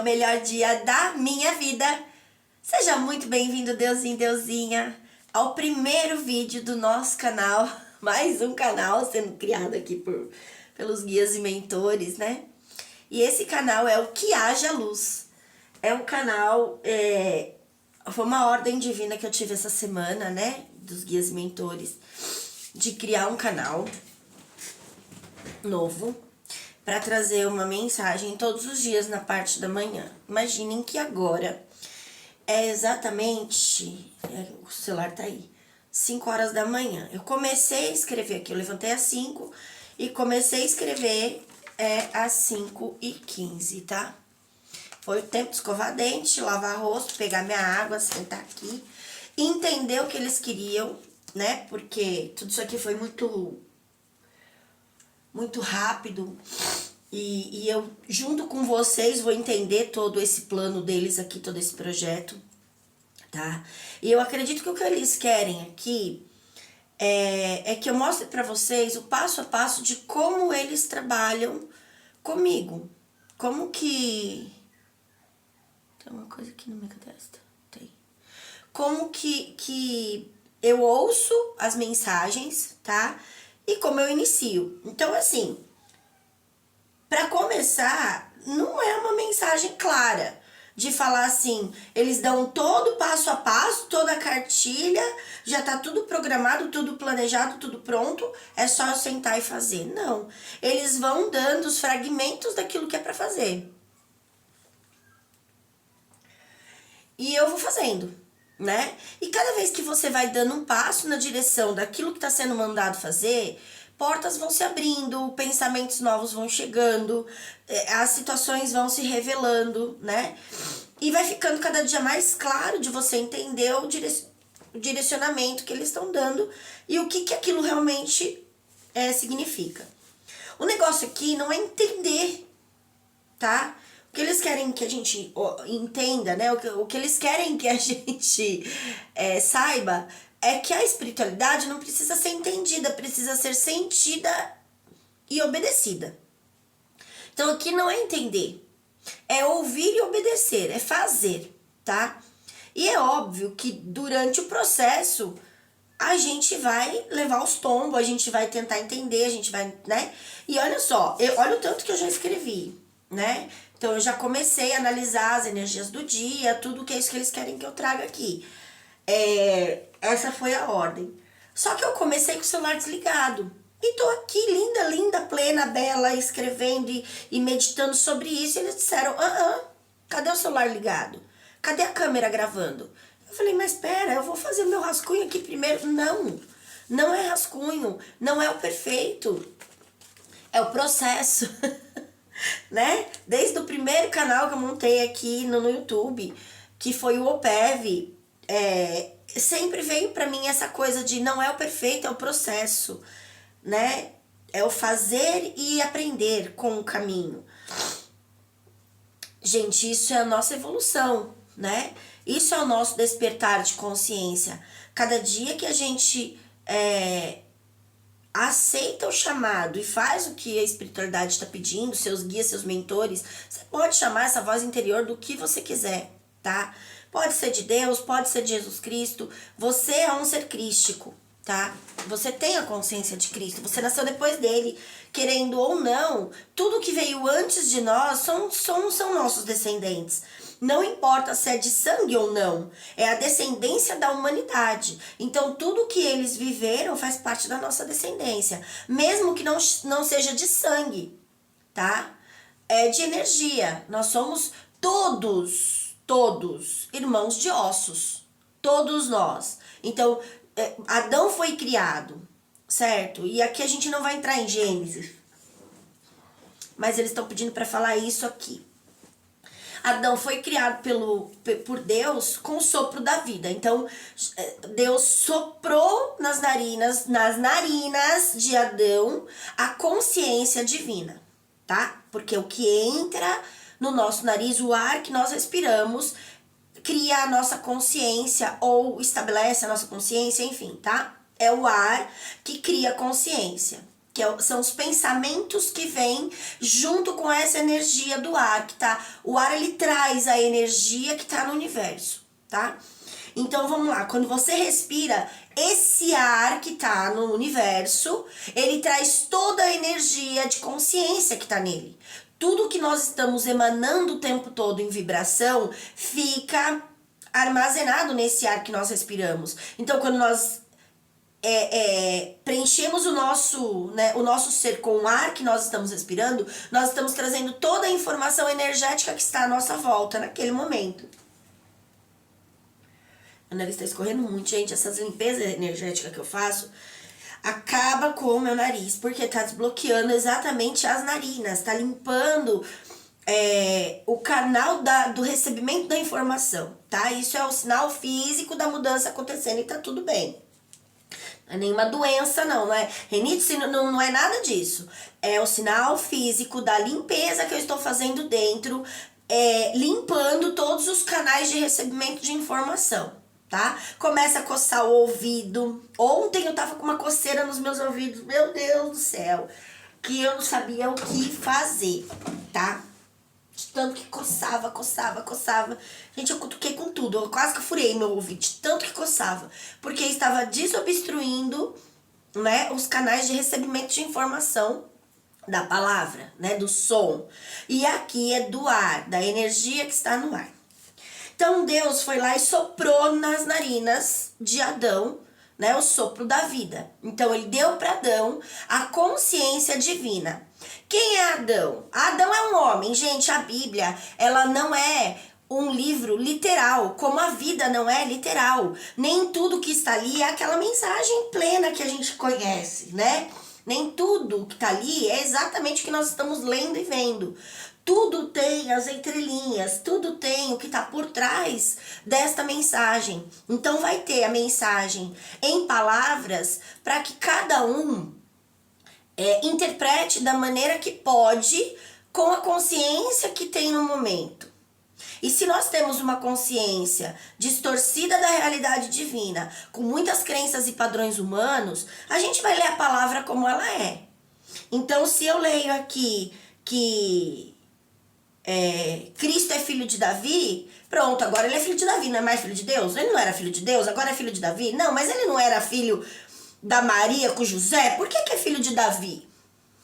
melhor dia da minha vida. Seja muito bem-vindo, deusinho, deusinha, ao primeiro vídeo do nosso canal. Mais um canal sendo criado aqui pelos guias e mentores, né? E esse canal é o Que Haja Luz. É um canal, foi uma ordem divina que eu tive essa semana, né? Dos guias e mentores, de criar um canal novo para trazer uma mensagem todos os dias na parte da manhã. Imaginem que agora é exatamente, o celular tá aí, 5 horas da manhã. Eu comecei a escrever aqui, eu levantei às 5 e comecei a escrever às 5h15, tá? Foi o tempo de escovar dente, lavar rosto, pegar minha água, sentar aqui, entender o que eles queriam, né? Porque tudo isso aqui foi muito rápido e eu, junto com vocês, vou entender todo esse plano deles aqui, todo esse projeto, tá? E eu acredito que o que eles querem aqui é que eu mostre pra vocês o passo a passo de como eles trabalham comigo. Como que... Tem uma coisa aqui na minha testa? Tem. Como que eu ouço as mensagens, tá? E como eu inicio. Então, assim, para começar, não é uma mensagem clara de falar assim, eles dão todo passo a passo, toda a cartilha, já tá tudo programado, tudo planejado, tudo pronto, é só eu sentar e fazer. Não, eles vão dando os fragmentos daquilo que é para fazer. E eu vou fazendo, né? E cada vez que você vai dando um passo na direção daquilo que está sendo mandado fazer, portas vão se abrindo, pensamentos novos vão chegando, as situações vão se revelando, né? E vai ficando cada dia mais claro de você entender o direcionamento que eles estão dando e o que aquilo realmente significa. O negócio aqui não é entender, tá? O que eles querem que a gente entenda, né? O que eles querem que a gente saiba é que a espiritualidade não precisa ser entendida, precisa ser sentida e obedecida. Então aqui não é entender, é ouvir e obedecer, é fazer, tá? E é óbvio que durante o processo a gente vai levar os tombos, a gente vai tentar entender, a gente vai, né? E olha só, olha o tanto que eu já escrevi, né? Então eu já comecei a analisar as energias do dia, tudo que é isso que eles querem que eu traga aqui. Essa foi a ordem. Só que eu comecei com o celular desligado. E tô aqui, linda, linda, plena, bela, escrevendo e meditando sobre isso. E eles disseram, cadê o celular ligado? Cadê a câmera gravando? Eu falei, mas pera, eu vou fazer meu rascunho aqui primeiro. Não, não é rascunho, não é o perfeito. É o processo. Né? Desde o primeiro canal que eu montei aqui no YouTube, que foi o OPEV, sempre veio pra mim essa coisa de não é o perfeito, é o processo, né? É o fazer e aprender com o caminho. Gente, isso é a nossa evolução, né? Isso é o nosso despertar de consciência. Cada dia que a gente aceita o chamado e faz o que a espiritualidade está pedindo, seus guias, seus mentores, você pode chamar essa voz interior do que você quiser, tá? Pode ser de Deus, pode ser de Jesus Cristo, você é um ser crístico, tá? Você tem a consciência de Cristo, você nasceu depois dele, querendo ou não, tudo que veio antes de nós são nossos descendentes. Não importa se é de sangue ou não, é a descendência da humanidade. Então tudo que eles viveram faz parte da nossa descendência, mesmo que não seja de sangue, tá? É de energia. Nós somos todos irmãos de ossos, todos nós. Então Adão foi criado, certo? E aqui a gente não vai entrar em Gênesis, mas eles estão pedindo para falar isso aqui. Adão foi criado por Deus com o sopro da vida. Então, Deus soprou nas narinas de Adão a consciência divina, tá? Porque o que entra no nosso nariz, o ar que nós respiramos, cria a nossa consciência ou estabelece a nossa consciência, enfim, tá? É o ar que cria consciência. que são os pensamentos que vêm junto com essa energia do ar, que tá? O ar, ele traz a energia que tá no universo, tá? Então, vamos lá, quando você respira, esse ar que tá no universo, ele traz toda a energia de consciência que tá nele. Tudo que nós estamos emanando o tempo todo em vibração, fica armazenado nesse ar que nós respiramos. Então, quando nós preenchemos o nosso ser com o ar que nós estamos respirando, nós estamos trazendo toda a informação energética que está à nossa volta naquele momento. Meu nariz está escorrendo muito, gente. Essas limpezas energéticas que eu faço acaba com o meu nariz, porque tá desbloqueando exatamente as narinas, tá limpando o canal do recebimento da informação, tá? Isso é o sinal físico da mudança acontecendo e tá tudo bem. Não é nenhuma doença, não é rinite, não é nada disso. É o sinal físico da limpeza que eu estou fazendo dentro, limpando todos os canais de recebimento de informação, tá? Começa a coçar o ouvido. Ontem eu tava com uma coceira nos meus ouvidos, meu Deus do céu, que eu não sabia o que fazer, tá? De tanto que coçava. Gente, eu cutuquei com tudo. Eu quase que furei meu ouvido, de tanto que coçava. Porque estava desobstruindo, né, os canais de recebimento de informação da palavra, né, do som. E aqui é do ar, da energia que está no ar. Então Deus foi lá e soprou nas narinas de Adão, né, o sopro da vida. Então ele deu para Adão a consciência divina. Quem é Adão? Adão é um homem. Gente, a Bíblia, ela não é um livro literal, como a vida não é literal. Nem tudo que está ali é aquela mensagem plena que a gente conhece, né? Nem tudo que está ali é exatamente o que nós estamos lendo e vendo. Tudo tem as entrelinhas, tudo tem o que está por trás desta mensagem. Então vai ter a mensagem em palavras para que cada um interprete da maneira que pode, com a consciência que tem no momento. E se nós temos uma consciência distorcida da realidade divina, com muitas crenças e padrões humanos, a gente vai ler a palavra como ela é. Então, se eu leio aqui que Cristo é filho de Davi, pronto, agora ele é filho de Davi, não é mais filho de Deus? Ele não era filho de Deus, agora é filho de Davi? Não, mas ele não era filho da Maria com José? Por que é filho de Davi?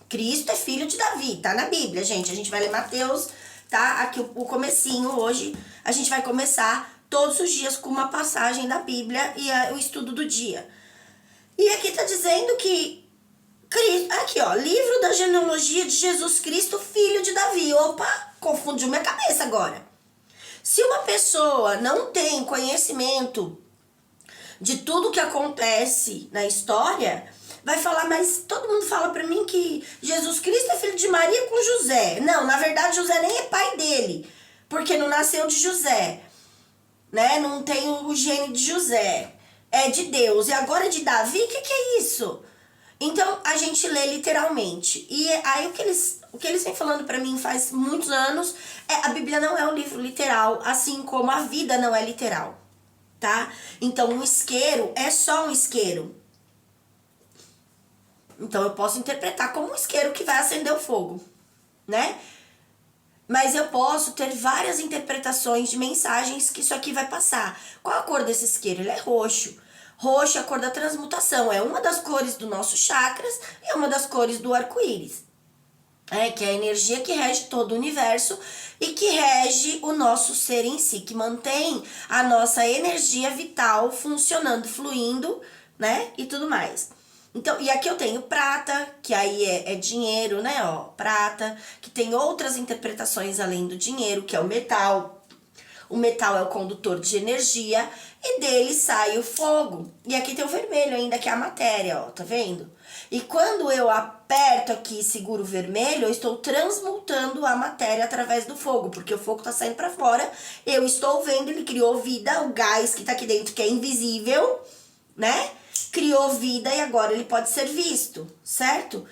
Cristo é filho de Davi, tá na Bíblia, gente. A gente vai ler Mateus, tá? Aqui o comecinho hoje. A gente vai começar todos os dias com uma passagem da Bíblia e o estudo do dia. E aqui tá dizendo que aqui, ó, livro da genealogia de Jesus Cristo, filho de Davi. Opa, confundiu minha cabeça agora. Se uma pessoa não tem conhecimento de tudo que acontece na história, vai falar, mas todo mundo fala pra mim que Jesus Cristo é filho de Maria com José. Não, na verdade José nem é pai dele, porque não nasceu de José, né? Não tem o gene de José, é de Deus. E agora é de Davi, o que é isso? Então a gente lê literalmente. E aí o que eles vêm falando pra mim faz muitos anos a Bíblia não é um livro literal, assim como a vida não é literal, tá? Então um isqueiro é só um isqueiro. Então eu posso interpretar como um isqueiro que vai acender o fogo, né? Mas eu posso ter várias interpretações de mensagens que isso aqui vai passar. Qual a cor desse isqueiro? Ele é roxo. Roxo é a cor da transmutação. É uma das cores do nosso chakras e é uma das cores do arco-íris. Que é a energia que rege todo o universo e que rege o nosso ser em si, que mantém a nossa energia vital funcionando, fluindo, né? E tudo mais. Então, e aqui eu tenho prata, que aí é dinheiro, né, ó, prata, que tem outras interpretações além do dinheiro, que é o metal. O metal é o condutor de energia e dele sai o fogo. E aqui tem o vermelho ainda, que é a matéria, ó, tá vendo? E quando eu aperto aqui e seguro o vermelho, eu estou transmutando a matéria através do fogo, porque o fogo tá saindo pra fora, eu estou vendo, ele criou vida, o gás que tá aqui dentro, que é invisível, né? Criou vida e agora ele pode ser visto, certo?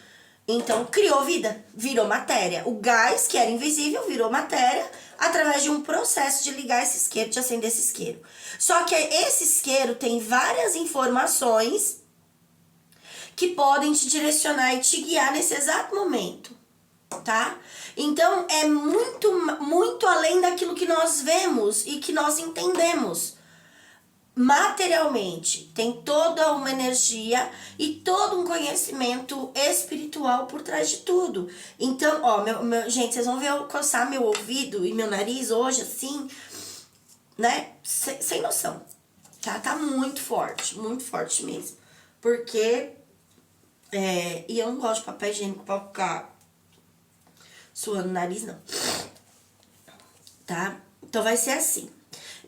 Então, criou vida, virou matéria. O gás, que era invisível, virou matéria através de um processo de ligar esse isqueiro, de acender esse isqueiro. Só que esse isqueiro tem várias informações que podem te direcionar e te guiar nesse exato momento, tá? Então, é muito além daquilo que nós vemos e que nós entendemos. Materialmente, tem toda uma energia e todo um conhecimento espiritual por trás de tudo. Então, ó, gente, vocês vão ver eu coçar meu ouvido e meu nariz hoje assim, né? Sem noção, tá? Tá muito forte mesmo. Porque, e eu não gosto de papel higiênico pra ficar suando o nariz, não. Tá? Então vai ser assim.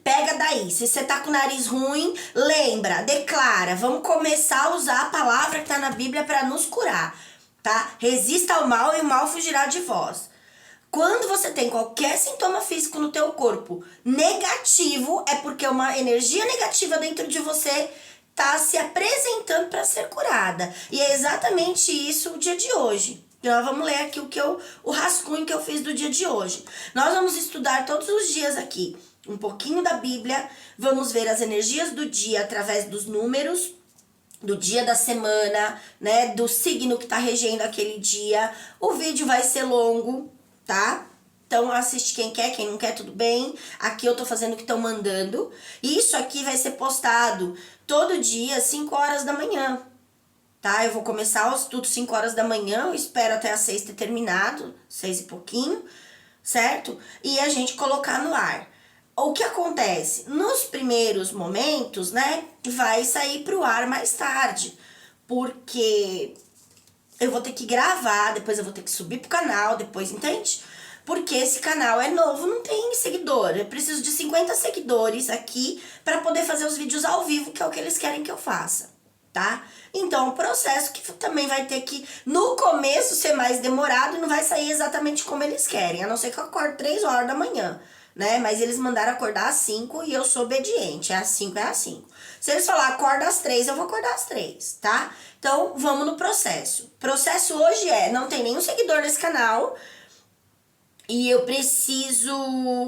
Pega daí, se você tá com o nariz ruim, lembra, declara, vamos começar a usar a palavra que tá na Bíblia para nos curar, tá? Resista ao mal e o mal fugirá de vós. Quando você tem qualquer sintoma físico no teu corpo negativo, é porque uma energia negativa dentro de você tá se apresentando para ser curada. E é exatamente isso o dia de hoje. Nós vamos ler aqui o rascunho que eu fiz do dia de hoje. Nós vamos estudar todos os dias aqui um pouquinho da Bíblia, vamos ver as energias do dia através dos números, do dia da semana, né, do signo que tá regendo aquele dia. O vídeo vai ser longo, tá? Então assiste quem não quer, tudo bem. Aqui eu tô fazendo o que estão mandando. Isso aqui vai ser postado todo dia, 5 horas da manhã, tá? Eu vou começar o estudo 5 horas da manhã, eu espero até às 6 ter terminado, 6 e pouquinho, certo? E a gente colocar no ar. O que acontece? Nos primeiros momentos, né, vai sair pro ar mais tarde, porque eu vou ter que gravar, depois eu vou ter que subir pro canal, depois, entende? Porque esse canal é novo, não tem seguidor, eu preciso de 50 seguidores aqui para poder fazer os vídeos ao vivo, que é o que eles querem que eu faça, tá? Então, o processo que também vai ter que, no começo, ser mais demorado e não vai sair exatamente como eles querem, a não ser que eu acorde 3 horas da manhã. Né? Mas eles mandaram acordar às 5 e eu sou obediente. É às 5, é às 5. Se eles falar acorda às 3, eu vou acordar às 3, tá? Então, vamos no processo. O processo hoje não tem nenhum seguidor nesse canal. E eu preciso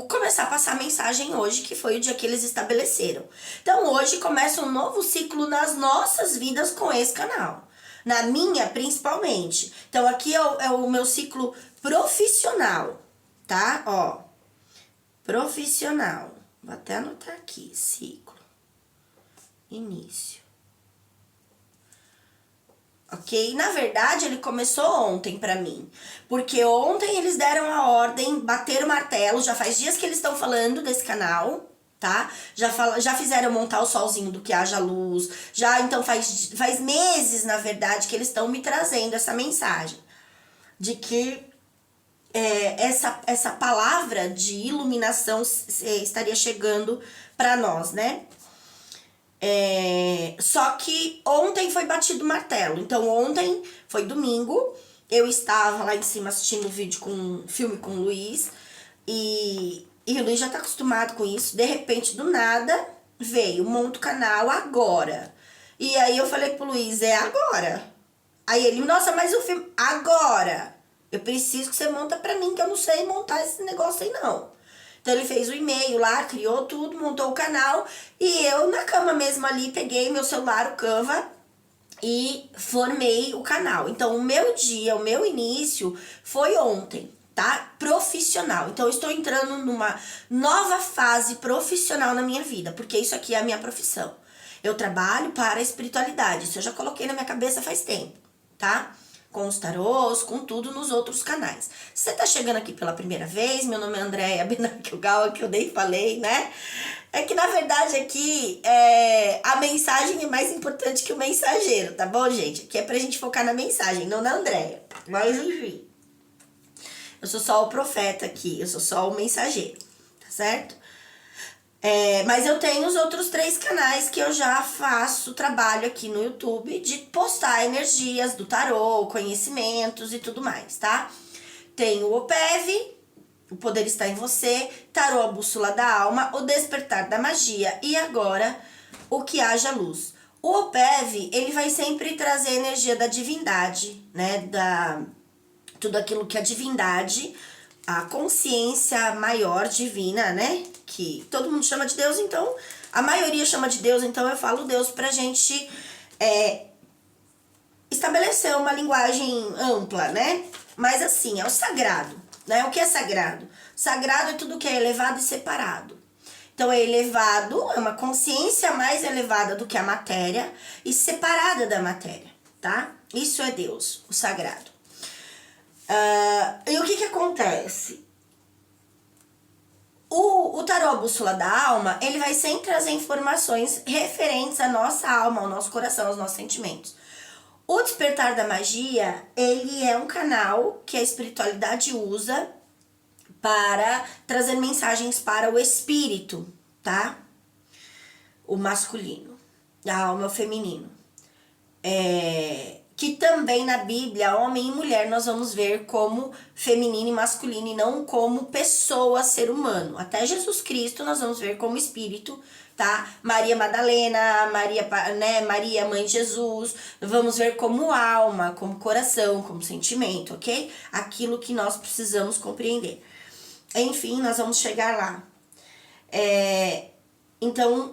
começar a passar a mensagem hoje, que foi o dia que eles estabeleceram. Então, hoje começa um novo ciclo nas nossas vidas com esse canal. Na minha, principalmente. Então, aqui é o meu ciclo profissional, tá? Ó. Profissional. Vou até anotar aqui. Ciclo. Início. Ok? Na verdade, ele começou ontem pra mim. Porque ontem eles deram a ordem, bateram o martelo. Já faz dias que eles estão falando desse canal, tá? Já fizeram montar o solzinho do Que Haja Luz. Então faz meses, na verdade, que eles estão me trazendo essa mensagem. De que essa palavra de iluminação estaria chegando para nós, né? Só que ontem foi batido o martelo. Então ontem foi domingo, eu estava lá em cima assistindo filme com o Luiz e o Luiz já tá acostumado com isso. De repente, do nada, veio, monta o canal agora. E aí eu falei pro Luiz, agora. Aí ele, nossa, mas o filme, agora. Eu preciso que você monta pra mim, que eu não sei montar esse negócio aí, não. Então, ele fez o e-mail lá, criou tudo, montou o canal. E eu, na cama mesmo ali, peguei meu celular, o Canva, e formei o canal. Então, o meu dia, o meu início foi ontem, tá? Profissional. Então, eu estou entrando numa nova fase profissional na minha vida, porque isso aqui é a minha profissão. Eu trabalho para a espiritualidade. Isso eu já coloquei na minha cabeça faz tempo, tá? Com os tarôs, com tudo nos outros canais. Se você tá chegando aqui pela primeira vez, meu nome é Andréia Benarquilgal, que eu nem falei, né? É que na verdade aqui a mensagem é mais importante que o mensageiro, tá bom, gente? Aqui é pra gente focar na mensagem, não na Andréia. Mas enfim. Eu sou só o profeta aqui, eu sou só o mensageiro, tá certo? Mas eu tenho os outros 3 canais que eu já faço trabalho aqui no YouTube de postar energias do tarô, conhecimentos e tudo mais, tá? Tenho o OPEV, O Poder Está em Você, Tarô, a Bússola da Alma, O Despertar da Magia e agora o Que Haja Luz. O OPEV, ele vai sempre trazer a energia da divindade, né? Tudo aquilo que a divindade, a consciência maior divina, né? Que todo mundo chama de Deus, então a maioria chama de Deus, então eu falo Deus pra gente estabeleceu uma linguagem ampla, né? Mas assim, é o sagrado, né? O que é sagrado? Sagrado é tudo que é elevado e separado. Então, é elevado, é uma consciência mais elevada do que a matéria e separada da matéria, tá? Isso é Deus, o sagrado. E o que acontece? O tarô, a bússola da alma, ele vai sempre trazer informações referentes à nossa alma, ao nosso coração, aos nossos sentimentos. O despertar da magia, ele é um canal que a espiritualidade usa para trazer mensagens para o espírito, tá? O masculino. A alma é o feminino. Que também na Bíblia, homem e mulher, nós vamos ver como feminino e masculino e não como pessoa, ser humano. Até Jesus Cristo nós vamos ver como espírito, tá? Maria Madalena, Maria Mãe de Jesus, vamos ver como alma, como coração, como sentimento, ok? Aquilo que nós precisamos compreender. Enfim, nós vamos chegar lá. Então,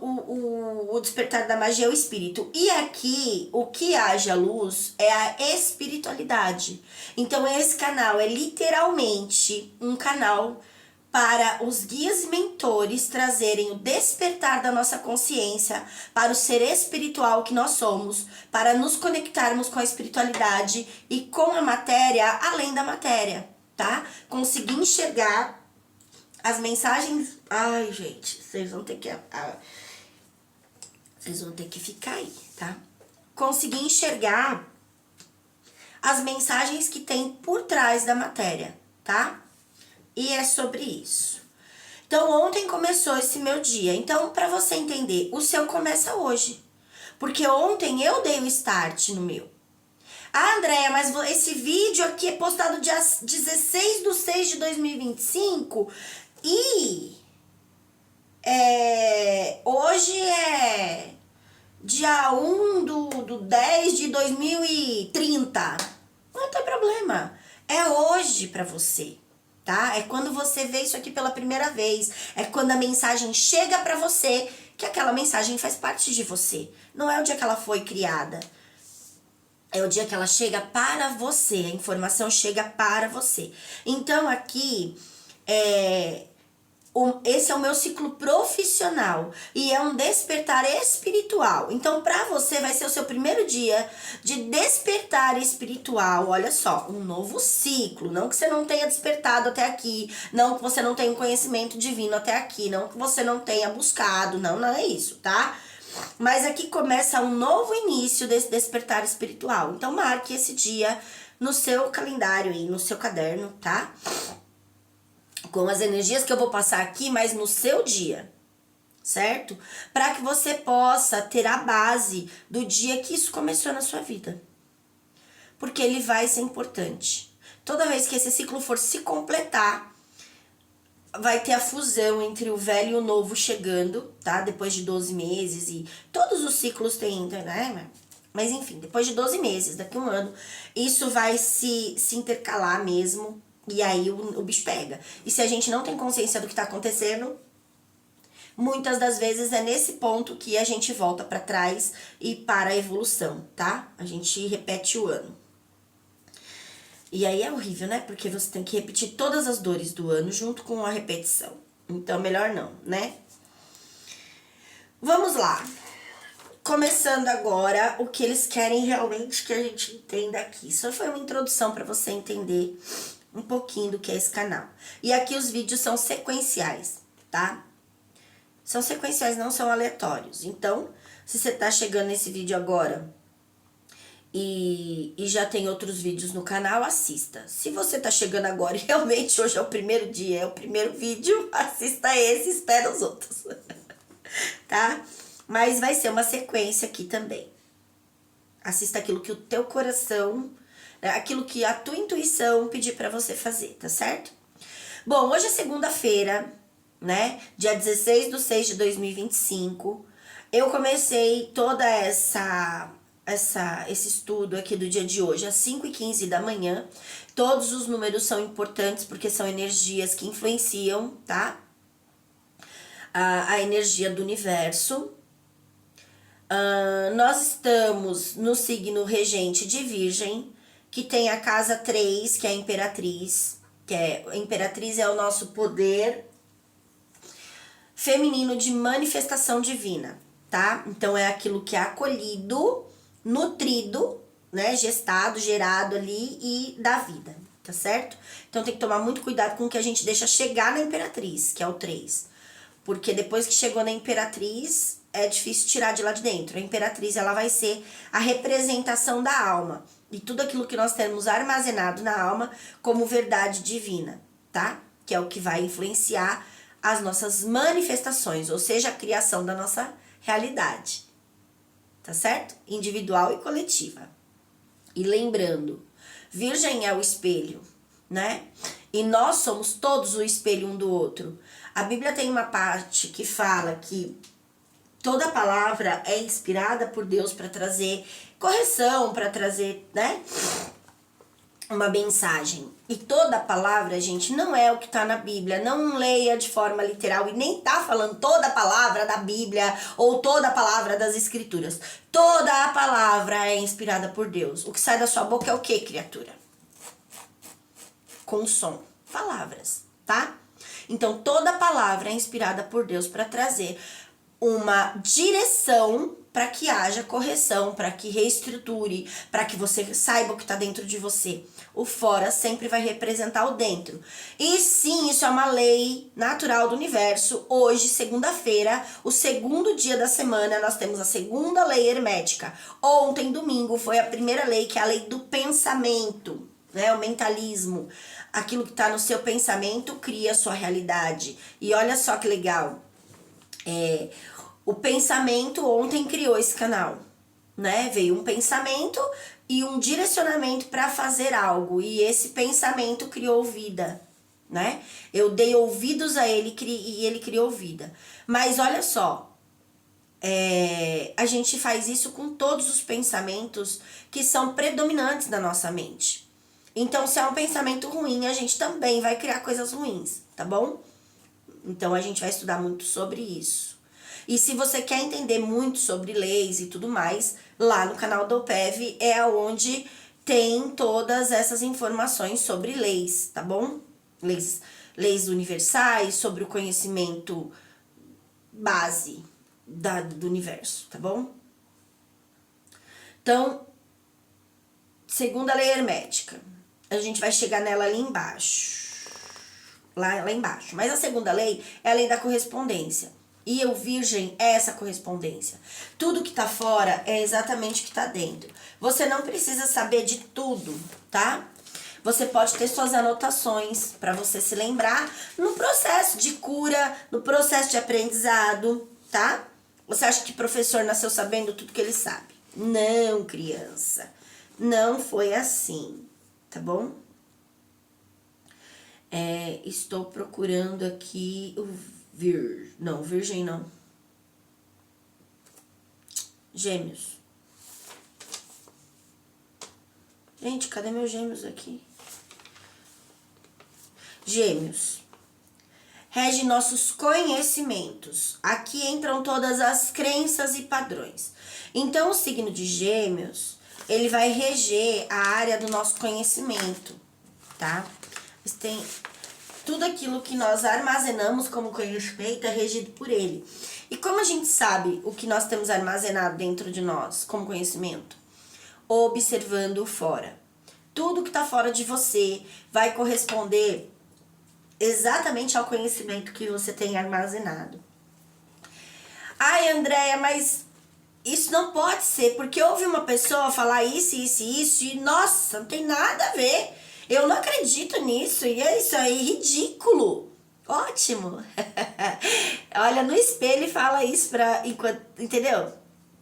o despertar da magia é o espírito. E aqui, o que haja luz é a espiritualidade. Então, esse canal é literalmente um canal para os guias e mentores trazerem o despertar da nossa consciência para o ser espiritual que nós somos, para nos conectarmos com a espiritualidade e com a matéria, além da matéria, tá? Conseguir enxergar as mensagens... Ai, gente, vocês vão ter que ficar aí, tá? Conseguir enxergar as mensagens que tem por trás da matéria, tá? E é sobre isso. Então, ontem começou esse meu dia. Então, para você entender, o seu começa hoje. Porque ontem eu dei o start no meu. Ah, Andréia, mas esse vídeo aqui é postado dia 16/6/2025 e hoje é dia 1/10/2030. Não tem problema. É hoje pra você, tá? É quando você vê isso aqui pela primeira vez. É quando a mensagem chega pra você, que aquela mensagem faz parte de você. Não é o dia que ela foi criada. É o dia que ela chega para você, a informação chega para você. Então, aqui, esse é o meu ciclo profissional e é um despertar espiritual. Então, para você, vai ser o seu primeiro dia de despertar espiritual. Olha só, um novo ciclo. Não que você não tenha despertado até aqui, não que você não tenha um conhecimento divino até aqui, não que você não tenha buscado, não é isso, tá? Mas aqui começa um novo início desse despertar espiritual. Então, marque esse dia no seu calendário aí, no seu caderno, tá? Com as energias que eu vou passar aqui, mas no seu dia, certo? Para que você possa ter a base do dia que isso começou na sua vida. Porque ele vai ser importante. Toda vez que esse ciclo for se completar, vai ter a fusão entre o velho e o novo chegando, tá? Depois de 12 meses e todos os ciclos têm, né? Mas enfim, depois de 12 meses, daqui a um ano, isso vai se intercalar mesmo e aí o bicho pega. E se a gente não tem consciência do que tá acontecendo, muitas das vezes é nesse ponto que a gente volta para trás e para a evolução, tá? A gente repete o ano. E aí é horrível, né? Porque você tem que repetir todas as dores do ano junto com a repetição. Então, melhor não, né? Vamos lá. Começando agora o que eles querem realmente que a gente entenda aqui. Isso foi uma introdução para você entender um pouquinho do que é esse canal. E aqui os vídeos são sequenciais, tá? São sequenciais, não são aleatórios. Então, se você tá chegando nesse vídeo agora e já tem outros vídeos no canal, assista. Se você tá chegando agora e realmente hoje é o primeiro dia, é o primeiro vídeo, assista esse e espera os outros. Tá? Mas vai ser uma sequência aqui também. Assista aquilo que o teu coração, aquilo que a tua intuição pedir pra você fazer, tá certo? Bom, hoje é segunda-feira, né? Dia 16/6/2025. Eu comecei toda esse estudo aqui do dia de hoje às 5h15 da manhã. Todos os números são importantes porque são energias que influenciam, tá? A energia do universo. Nós estamos no signo regente de Virgem, que tem a casa 3, que é a Imperatriz, a Imperatriz é o nosso poder feminino de manifestação divina, tá? Então é aquilo que é acolhido, nutrido, né, gestado, gerado ali e dá vida, tá certo? Então tem que tomar muito cuidado com o que a gente deixa chegar na Imperatriz, que é o 3. Porque depois que chegou na Imperatriz, é difícil tirar de lá de dentro. A Imperatriz, ela vai ser a representação da alma. E tudo aquilo que nós temos armazenado na alma como verdade divina, tá? Que é o que vai influenciar as nossas manifestações, ou seja, a criação da nossa realidade. Tá certo? Individual e coletiva. E lembrando, Virgem é o espelho, né? E nós somos todos o espelho um do outro. A Bíblia tem uma parte que fala que toda palavra é inspirada por Deus para trazer correção, para trazer, né, uma mensagem. E toda palavra, gente, não é o que está na Bíblia. Não leia de forma literal e nem tá falando toda a palavra da Bíblia ou toda a palavra das Escrituras. Toda a palavra é inspirada por Deus. O que sai da sua boca é o que, criatura? Com som. Palavras, tá? Então, toda palavra é inspirada por Deus para trazer uma direção para que haja correção, para que reestruture, para que você saiba o que está dentro de você. O fora sempre vai representar o dentro. E sim, isso é uma lei natural do universo. Hoje, segunda-feira, o segundo dia da semana, nós temos a segunda lei hermética. Ontem, domingo, foi a primeira lei, que é a lei do pensamento, né? O mentalismo. Aquilo que está no seu pensamento cria a sua realidade. E olha só que legal. O pensamento ontem criou esse canal, né? Veio um pensamento e um direcionamento para fazer algo. E esse pensamento criou vida, né? Eu dei ouvidos a ele e ele criou vida. Mas olha só, a gente faz isso com todos os pensamentos que são predominantes na nossa mente. Então, se é um pensamento ruim, a gente também vai criar coisas ruins, tá bom? Então, a gente vai estudar muito sobre isso. E se você quer entender muito sobre leis e tudo mais, lá no canal do OPEV é onde tem todas essas informações sobre leis, tá bom? Leis universais, sobre o conhecimento base do universo, tá bom? Então, segunda lei hermética. A gente vai chegar nela ali embaixo. Lá embaixo. Mas a segunda lei é a lei da correspondência. E o Virgem é essa correspondência. Tudo que tá fora é exatamente o que tá dentro. Você não precisa saber de tudo, tá? Você pode ter suas anotações para você se lembrar no processo de cura, no processo de aprendizado, tá? Você acha que professor nasceu sabendo tudo que ele sabe? Não, criança. Não foi assim, tá bom? Estou procurando aqui o Virgem não. Gêmeos. Gente, cadê meus gêmeos aqui? Gêmeos. Rege nossos conhecimentos. Aqui entram todas as crenças e padrões. Então, o signo de Gêmeos, ele vai reger a área do nosso conhecimento, tá? Tem tudo aquilo que nós armazenamos como conhecimento é regido por ele. E como a gente sabe o que nós temos armazenado dentro de nós como conhecimento? Observando o fora. Tudo que está fora de você vai corresponder exatamente ao conhecimento que você tem armazenado. Ai, Andréia, mas isso não pode ser, porque ouvi uma pessoa falar isso, e nossa, não tem nada a ver. Eu não acredito nisso, e é isso aí, ridículo. Ótimo. Olha no espelho e fala isso entendeu?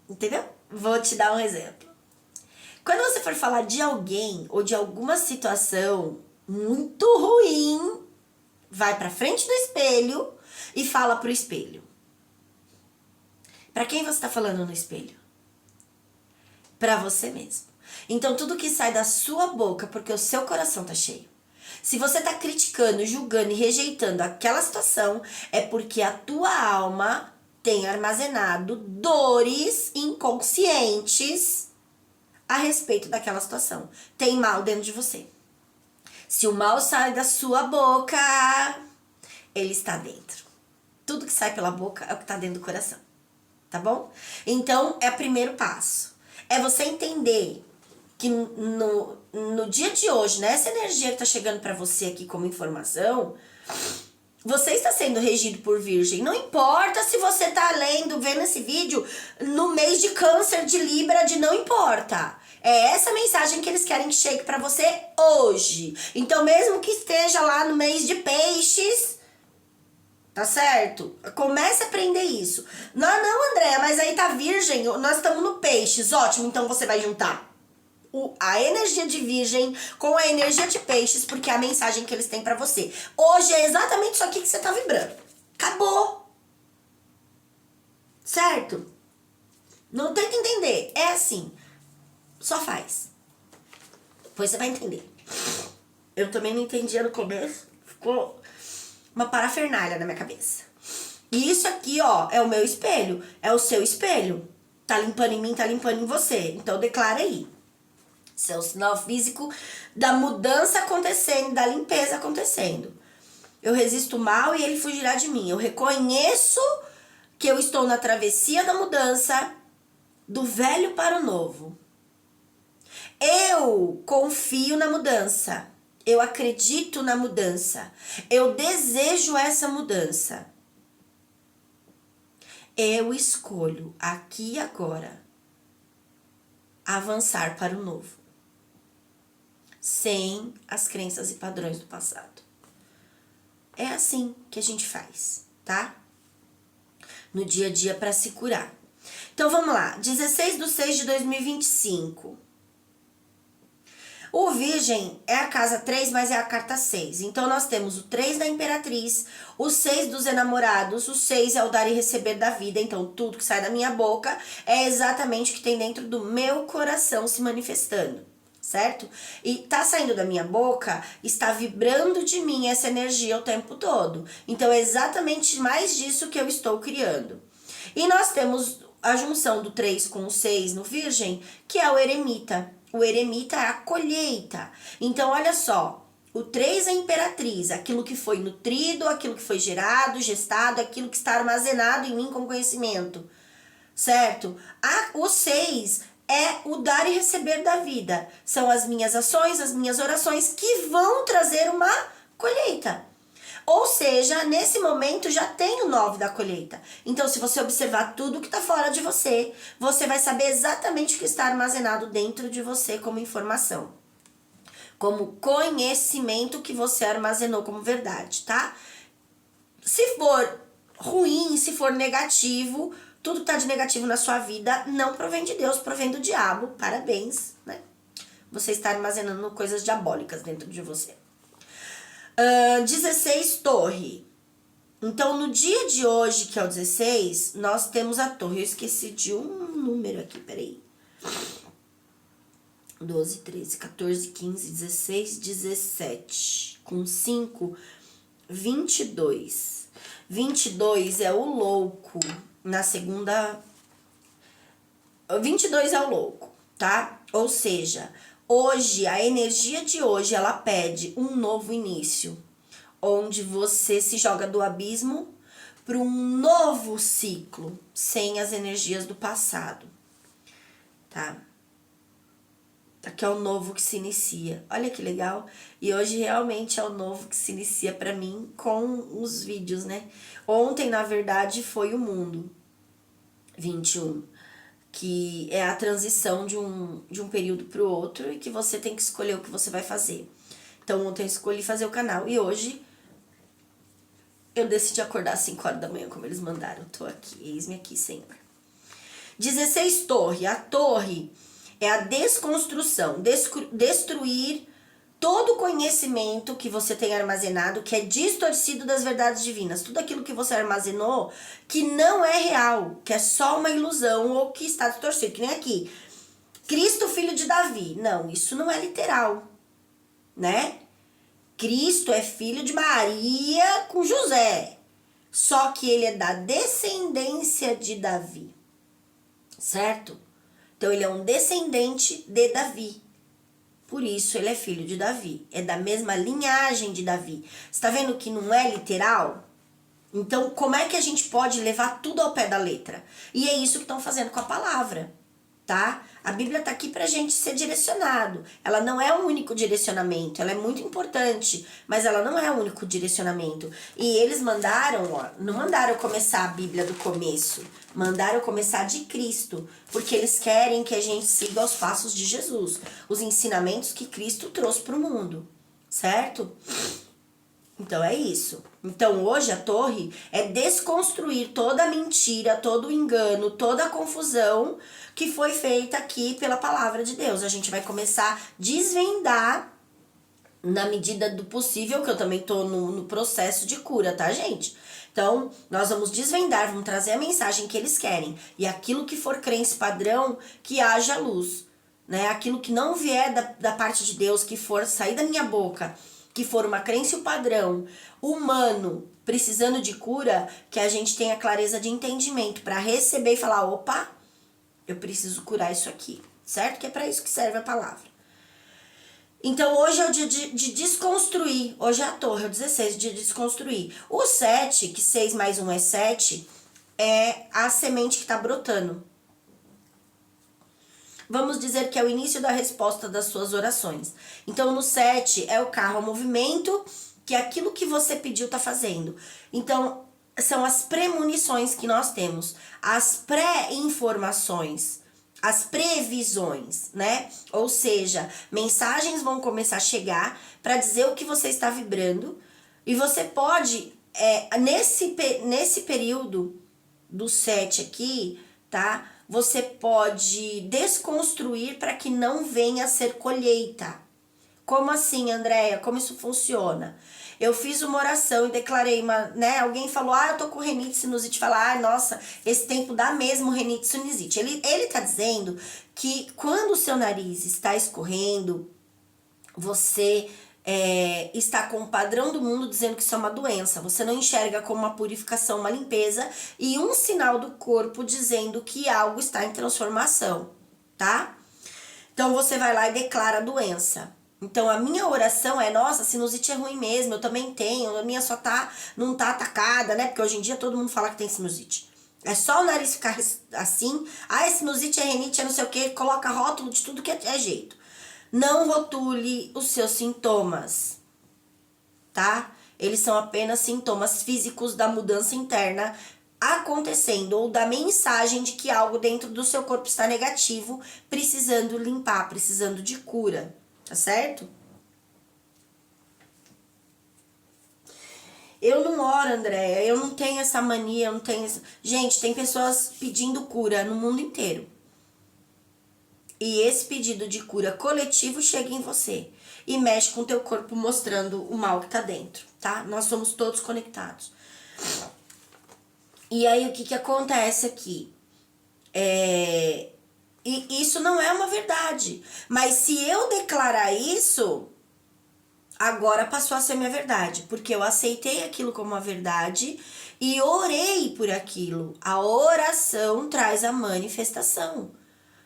Entendeu? Vou te dar um exemplo. Quando você for falar de alguém ou de alguma situação muito ruim, vai pra frente do espelho e fala pro espelho. Pra quem você tá falando no espelho? Pra você mesmo. Então, tudo que sai da sua boca, porque o seu coração tá cheio. Se você tá criticando, julgando e rejeitando aquela situação, é porque a tua alma tem armazenado dores inconscientes a respeito daquela situação. Tem mal dentro de você. Se o mal sai da sua boca, ele está dentro. Tudo que sai pela boca é o que está dentro do coração. Tá bom? Então, é o primeiro passo. É você entender que no dia de hoje, né, essa energia que está chegando para você aqui como informação, você está sendo regido por Virgem. Não importa se você está vendo esse vídeo no mês de Câncer, de Libra, não importa. É essa mensagem que eles querem que chegue para você hoje. Então, mesmo que esteja lá no mês de Peixes, tá certo? Comece a aprender isso. Não, Andréa, mas aí tá Virgem, nós estamos no Peixes. Ótimo, então você vai juntar a energia de Virgem com a energia de Peixes, porque é a mensagem que eles têm pra você. Hoje é exatamente isso aqui que você tá vibrando. Acabou. Certo? Não tenta entender. É assim. Só faz. Depois você vai entender. Eu também não entendia no começo. Ficou uma parafernália na minha cabeça. E isso aqui, ó, é o meu espelho. É o seu espelho. Tá limpando em mim, tá limpando em você. Então declara aí. Seu sinal físico da mudança acontecendo, da limpeza acontecendo. Eu resisto o mal e ele fugirá de mim. Eu reconheço que eu estou na travessia da mudança, do velho para o novo. Eu confio na mudança. Eu acredito na mudança. Eu desejo essa mudança. Eu escolho aqui e agora avançar para o novo, sem as crenças e padrões do passado. É assim que a gente faz, tá? No dia a dia para se curar. Então vamos lá, 16/6/2025. O Virgem é a casa 3, mas é a carta 6. Então nós temos o 3 da Imperatriz, o 6 dos enamorados, o 6 é o dar e receber da vida. Então tudo que sai da minha boca é exatamente o que tem dentro do meu coração se manifestando, certo? E tá saindo da minha boca, está vibrando de mim essa energia o tempo todo. Então é exatamente mais disso que eu estou criando. E nós temos a junção do 3 com o 6 no Virgem, que é o eremita. O eremita é a colheita. Então, olha só, o 3 é a Imperatriz, aquilo que foi nutrido, aquilo que foi gerado, gestado, aquilo que está armazenado em mim como conhecimento, certo? O 6 é o dar e receber da vida. São as minhas ações, as minhas orações que vão trazer uma colheita. Ou seja, nesse momento já tem o 9 da colheita. Então, se você observar tudo que está fora de você, você vai saber exatamente o que está armazenado dentro de você como informação. Como conhecimento que você armazenou como verdade, tá? Se for ruim, se for negativo, tudo que está de negativo na sua vida não provém de Deus, provém do diabo. Parabéns, né? Você está armazenando coisas diabólicas dentro de você. 16, torre. Então, no dia de hoje, que é o 16, nós temos a torre. Eu esqueci de um número aqui, peraí. 12, 13, 14, 15, 16, 17. Com 5, 22. 22 é o louco. Na segunda... 22 é o louco, tá? Ou seja... Hoje, a energia de hoje, ela pede um novo início, onde você se joga do abismo para um novo ciclo, sem as energias do passado, tá? Aqui é o novo que se inicia. Olha que legal. E hoje realmente é o novo que se inicia para mim com os vídeos, né? Ontem, na verdade, foi o mundo 21. Que é a transição de um período para o outro e que você tem que escolher o que você vai fazer. Então, ontem eu escolhi fazer o canal e hoje eu decidi acordar às 5 horas da manhã, como eles mandaram. Eu tô aqui, eis-me aqui, Senhor. 16, torre. A torre é a desconstrução, destruir todo o conhecimento que você tem armazenado, que é distorcido das verdades divinas. Tudo aquilo que você armazenou, que não é real, que é só uma ilusão ou que está distorcido. Que nem aqui, Cristo, filho de Davi. Não, isso não é literal, né? Cristo é filho de Maria com José. só que ele é da descendência de Davi, certo? Então ele é um descendente de Davi. Por isso ele é filho de Davi. É da mesma linhagem de Davi. Você tá vendo que não é literal? Então, como é que a gente pode levar tudo ao pé da letra? E é isso que estão fazendo com a palavra, tá? A Bíblia tá aqui pra gente ser direcionado. Ela não é o único direcionamento. Ela é muito importante, mas ela não é o único direcionamento. E eles mandaram, ó, não mandaram começar a Bíblia do começo. Mandaram começar de Cristo, porque eles querem que a gente siga os passos de Jesus, os ensinamentos que Cristo trouxe pro mundo, certo? Então é isso. Então hoje a torre é desconstruir toda a mentira, todo o engano, toda a confusão que foi feita aqui pela palavra de Deus. A gente vai começar a desvendar na medida do possível, que eu também tô no processo de cura, tá, gente? Então, nós vamos desvendar, vamos trazer a mensagem que eles querem. E aquilo que for crença padrão, que haja luz, né? Aquilo que não vier da parte de Deus, que for sair da minha boca, que for uma crença e um padrão humano precisando de cura, que a gente tenha clareza de entendimento para receber e falar, opa, eu preciso curar isso aqui, certo? Que é para isso que serve a palavra. Então hoje é o dia de desconstruir, hoje é a torre, é o 16, dia de desconstruir. O 7, que 6 mais 1 é 7, é a semente que está brotando. Vamos dizer que é o início da resposta das suas orações. Então, no 7 é o carro ao movimento, que é aquilo que você pediu tá fazendo. Então, são as premonições que nós temos, as pré-informações, as previsões, né? Ou seja, mensagens vão começar a chegar para dizer o que você está vibrando, e você pode, nesse período do 7 aqui, tá? Você pode desconstruir para que não venha a ser colheita. Como assim, Andréia? Como isso funciona? Eu fiz uma oração e declarei né? Alguém falou, eu tô com renite, sinusite. Fala, nossa, esse tempo dá mesmo renite, sinusite. Ele tá dizendo que quando o seu nariz está escorrendo, você está com o padrão do mundo dizendo que isso é uma doença. Você não enxerga como uma purificação, uma limpeza e um sinal do corpo dizendo que algo está em transformação, tá? Então você vai lá e declara a doença. Então a minha oração é, nossa, sinusite é ruim mesmo, eu também tenho, a minha não tá atacada, né? Porque hoje em dia todo mundo fala que tem sinusite. É só o nariz ficar assim, sinusite é renite, é não sei o que, coloca rótulo de tudo que é jeito. Não rotule os seus sintomas, tá? Eles são apenas sintomas físicos da mudança interna acontecendo ou da mensagem de que algo dentro do seu corpo está negativo, precisando limpar, precisando de cura, tá certo? Eu não oro, Andréia, eu não tenho essa mania, eu não tenho... Gente, tem pessoas pedindo cura no mundo inteiro. E esse pedido de cura coletivo chega em você e mexe com o teu corpo mostrando o mal que tá dentro, tá? Nós somos todos conectados. E aí o que acontece aqui? E isso não é uma verdade. Mas se eu declarar isso, agora passou a ser minha verdade. Porque eu aceitei aquilo como uma verdade e orei por aquilo. A oração traz a manifestação,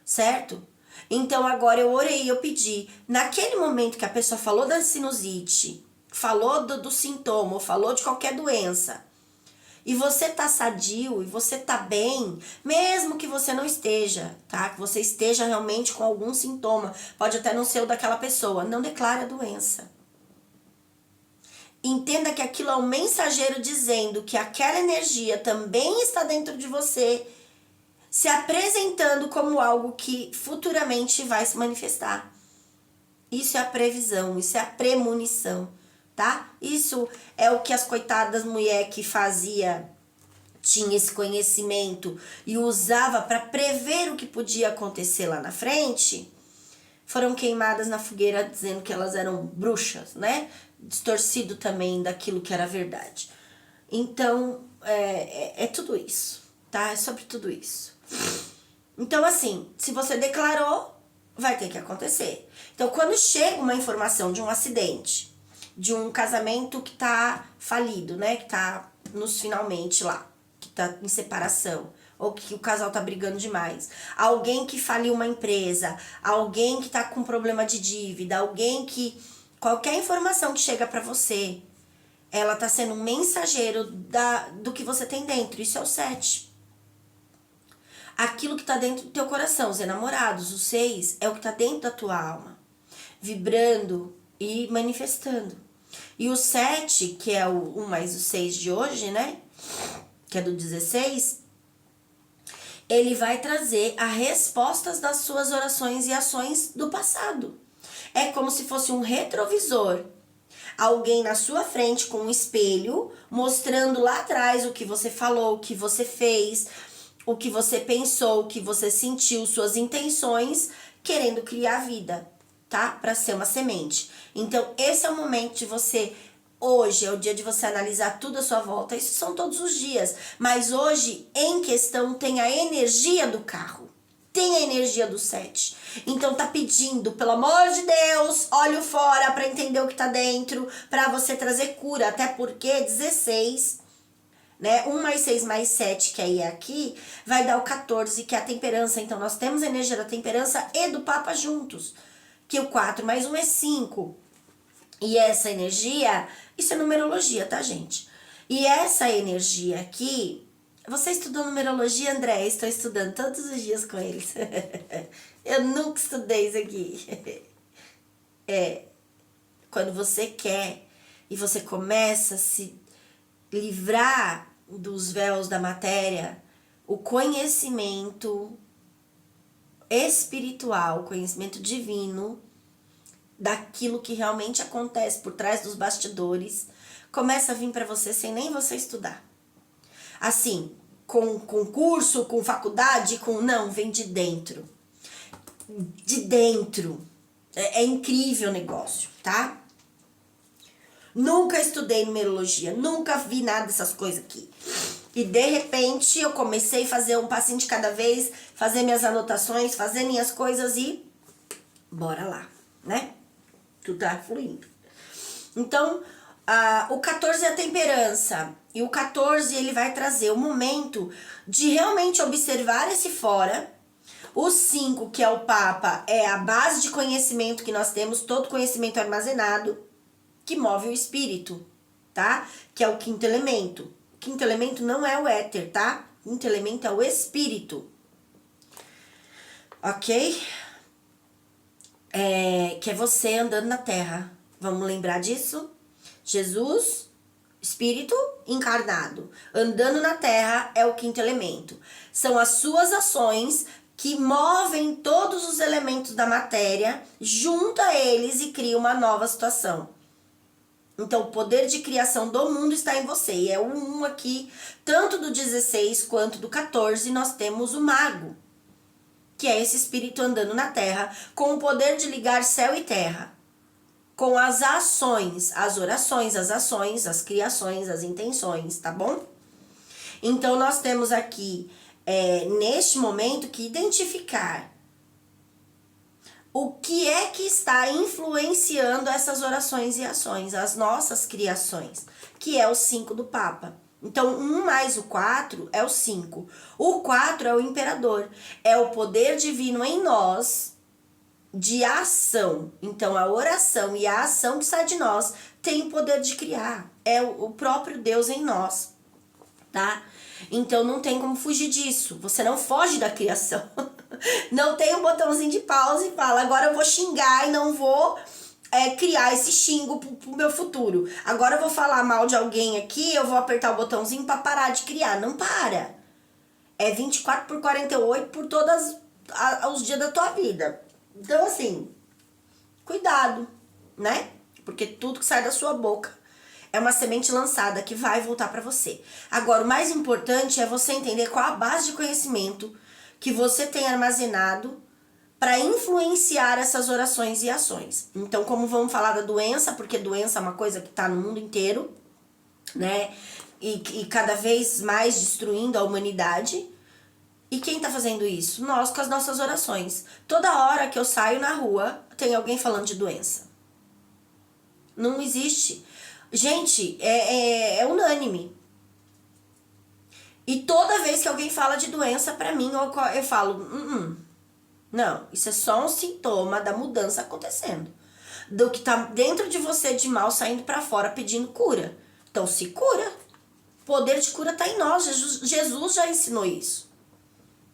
certo? Então agora eu orei, eu pedi. Naquele momento que a pessoa falou da sinusite, falou do sintoma, falou de qualquer doença, e você tá sadio, e você tá bem, mesmo que você não esteja, tá? Que você esteja realmente com algum sintoma, pode até não ser o daquela pessoa, não declare a doença. Entenda que aquilo é um mensageiro dizendo que aquela energia também está dentro de você, se apresentando como algo que futuramente vai se manifestar. Isso é a previsão, isso é a premonição, tá? Isso é o que as coitadas mulheres que fazia, tinha esse conhecimento e usava para prever o que podia acontecer lá na frente, foram queimadas na fogueira dizendo que elas eram bruxas, né? Distorcido também daquilo que era verdade. Então, é tudo isso, tá? É sobre tudo isso. Então, assim, se você declarou, vai ter que acontecer. Então, quando chega uma informação de um acidente, de um casamento que tá falido, né? Que tá nos finalmente lá, que tá em separação, ou que o casal tá brigando demais. Alguém que faliu uma empresa, alguém que tá com problema de dívida, alguém que... Qualquer informação que chega pra você, ela tá sendo um mensageiro do que você tem dentro. Isso é o 7. Aquilo que tá dentro do teu coração, os enamorados, o 6, é o que tá dentro da tua alma, vibrando e manifestando. E o 7, que é o 1 mais o 6 de hoje, né? Que é do 16, ele vai trazer as respostas das suas orações e ações do passado. É como se fosse um retrovisor. Alguém na sua frente com um espelho, mostrando lá atrás o que você falou, o que você fez, o que você pensou, o que você sentiu, suas intenções, querendo criar vida, tá? Para ser uma semente. Então, esse é o momento de você... Hoje é o dia de você analisar tudo à sua volta. Isso são todos os dias. Mas hoje, em questão, tem a energia do carro. Tem a energia do 7. Então tá pedindo, pelo amor de Deus, olhe fora para entender o que tá dentro, para você trazer cura. Até porque 16, né? 1 mais 6 mais 7, que aí é aqui, vai dar o 14, que é a temperança. Então nós temos a energia da temperança e do Papa juntos. Que o 4 mais 1 é 5. E essa energia, isso é numerologia, tá, gente? E essa energia aqui, você estudou numerologia, André? Estou estudando todos os dias com eles. Eu nunca estudei isso aqui. Quando você quer e você começa a se livrar dos véus da matéria, o conhecimento espiritual, o conhecimento divino, daquilo que realmente acontece por trás dos bastidores, começa a vir para você sem nem você estudar. Assim, com curso, com faculdade, não, vem de dentro. De dentro. É incrível o negócio, tá? Nunca estudei numerologia, nunca vi nada dessas coisas aqui. E de repente eu comecei a fazer um passinho de cada vez, fazer minhas anotações, fazer minhas coisas e bora lá, né? Tudo tá fluindo. Então, o 14 é a temperança. E o 14 ele vai trazer o momento de realmente observar esse fora. O 5, que é o Papa, é a base de conhecimento que nós temos, todo conhecimento armazenado, que move o espírito, tá? Que é o 5º elemento. O 5º elemento não é o éter, tá? O 5º elemento é o espírito. Ok? Que é você andando na terra. Vamos lembrar disso? Jesus, espírito encarnado, andando na terra é o 5º elemento. São as suas ações que movem todos os elementos da matéria, junta eles e cria uma nova situação. Então, o poder de criação do mundo está em você. E é o 1 aqui, tanto do 16 quanto do 14, nós temos o mago, que é esse espírito andando na terra, com o poder de ligar céu e terra, com as ações, as orações, as ações, as criações, as intenções, tá bom? Então, nós temos aqui, neste momento, que identificar o que é que está influenciando essas orações e ações, as nossas criações, que é o 5 do Papa. Então, 1 mais o 4 é o 5. O 4 é o imperador, é o poder divino em nós de ação. Então, a oração e a ação que sai de nós tem o poder de criar. É o próprio Deus em nós, tá? Então, não tem como fugir disso. Você não foge da criação. Não tem um botãozinho de pausa e fala, agora eu vou xingar e não vou criar esse xingo pro meu futuro. Agora eu vou falar mal de alguém aqui, eu vou apertar o botãozinho para parar de criar. Não para. É 24/48 por todos os dias da tua vida. Então, assim, cuidado, né? Porque tudo que sai da sua boca é uma semente lançada que vai voltar para você. Agora, o mais importante é você entender qual a base de conhecimento que você tem armazenado para influenciar essas orações e ações. Então, como vamos falar da doença, porque doença é uma coisa que está no mundo inteiro, né? E cada vez mais destruindo a humanidade. E quem tá fazendo isso? Nós, com as nossas orações. Toda hora que eu saio na rua, tem alguém falando de doença. Não existe. Gente, é unânime. E toda vez que alguém fala de doença pra mim, eu falo, não, isso é só um sintoma da mudança acontecendo. Do que tá dentro de você de mal saindo pra fora pedindo cura. Então se cura. O poder de cura tá em nós. Jesus já ensinou isso.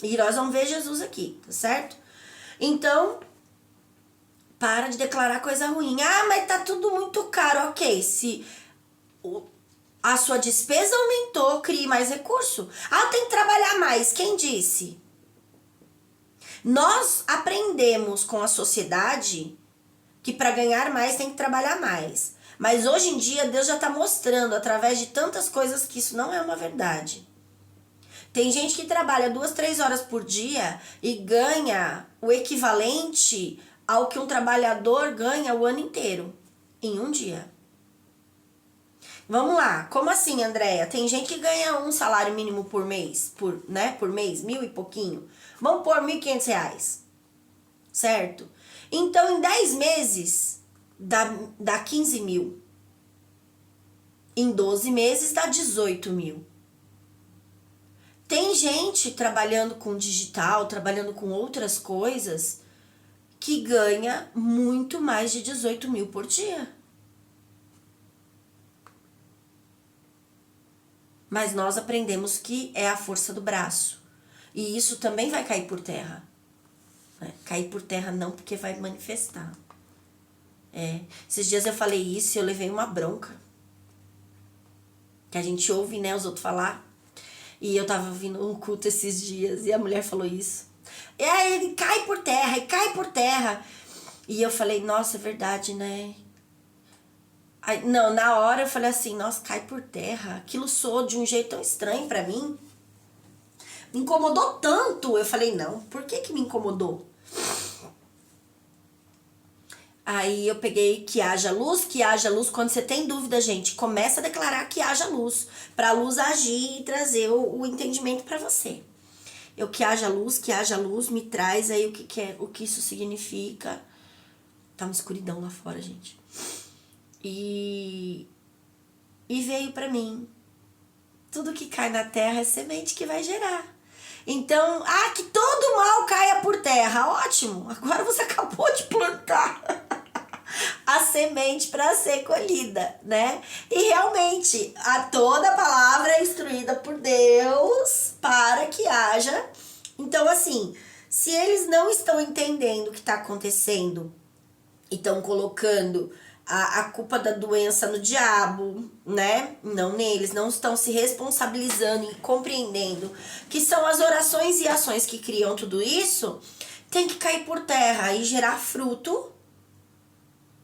E nós vamos ver Jesus aqui, tá certo? Então, para de declarar coisa ruim. Ah, mas tá tudo muito caro. Ok, se a sua despesa aumentou, crie mais recurso. Ah, tem que trabalhar mais. Quem disse? Nós aprendemos com a sociedade que para ganhar mais tem que trabalhar mais. Mas hoje em dia Deus já está mostrando através de tantas coisas que isso não é uma verdade. Tem gente que trabalha 2, 3 horas por dia e ganha o equivalente ao que um trabalhador ganha o ano inteiro, em um dia. Vamos lá, como assim, Andréia? Tem gente que ganha um salário mínimo por mês, por mês, 1.000 e pouquinho. Vamos pôr R$ 1.500, certo? Então, em 10 meses, dá 15 mil. Em 12 meses, dá 18 mil. Tem gente trabalhando com digital, trabalhando com outras coisas, que ganha muito mais de 18 mil por dia. Mas nós aprendemos que é a força do braço. E isso também vai cair por terra. Cair por terra não, porque vai manifestar. Esses dias eu falei isso e eu levei uma bronca. Que a gente ouve, né, os outros falar. E eu tava ouvindo um culto esses dias e a mulher falou isso. E aí ele cai por terra, e cai por terra. E eu falei, nossa, é verdade, né? Aí, não, na hora eu falei assim, nossa, cai por terra. Aquilo soou de um jeito tão estranho pra mim. Me incomodou tanto. Eu falei, não, por que me incomodou? Aí eu peguei que haja luz. Quando você tem dúvida, gente, começa a declarar que haja luz, pra luz agir e trazer o entendimento pra você. Que haja luz, me traz aí o que isso significa. Tá uma escuridão lá fora, gente. E veio pra mim. Tudo que cai na terra é semente que vai gerar. Então, que todo mal caia por terra. Ótimo, agora você acabou de plantar a semente para ser colhida, né? E realmente, toda palavra é instruída por Deus para que haja. Então, assim, se eles não estão entendendo o que está acontecendo e estão colocando a culpa da doença no diabo, né? Não neles, não estão se responsabilizando e compreendendo que são as orações e ações que criam tudo isso, tem que cair por terra e gerar fruto,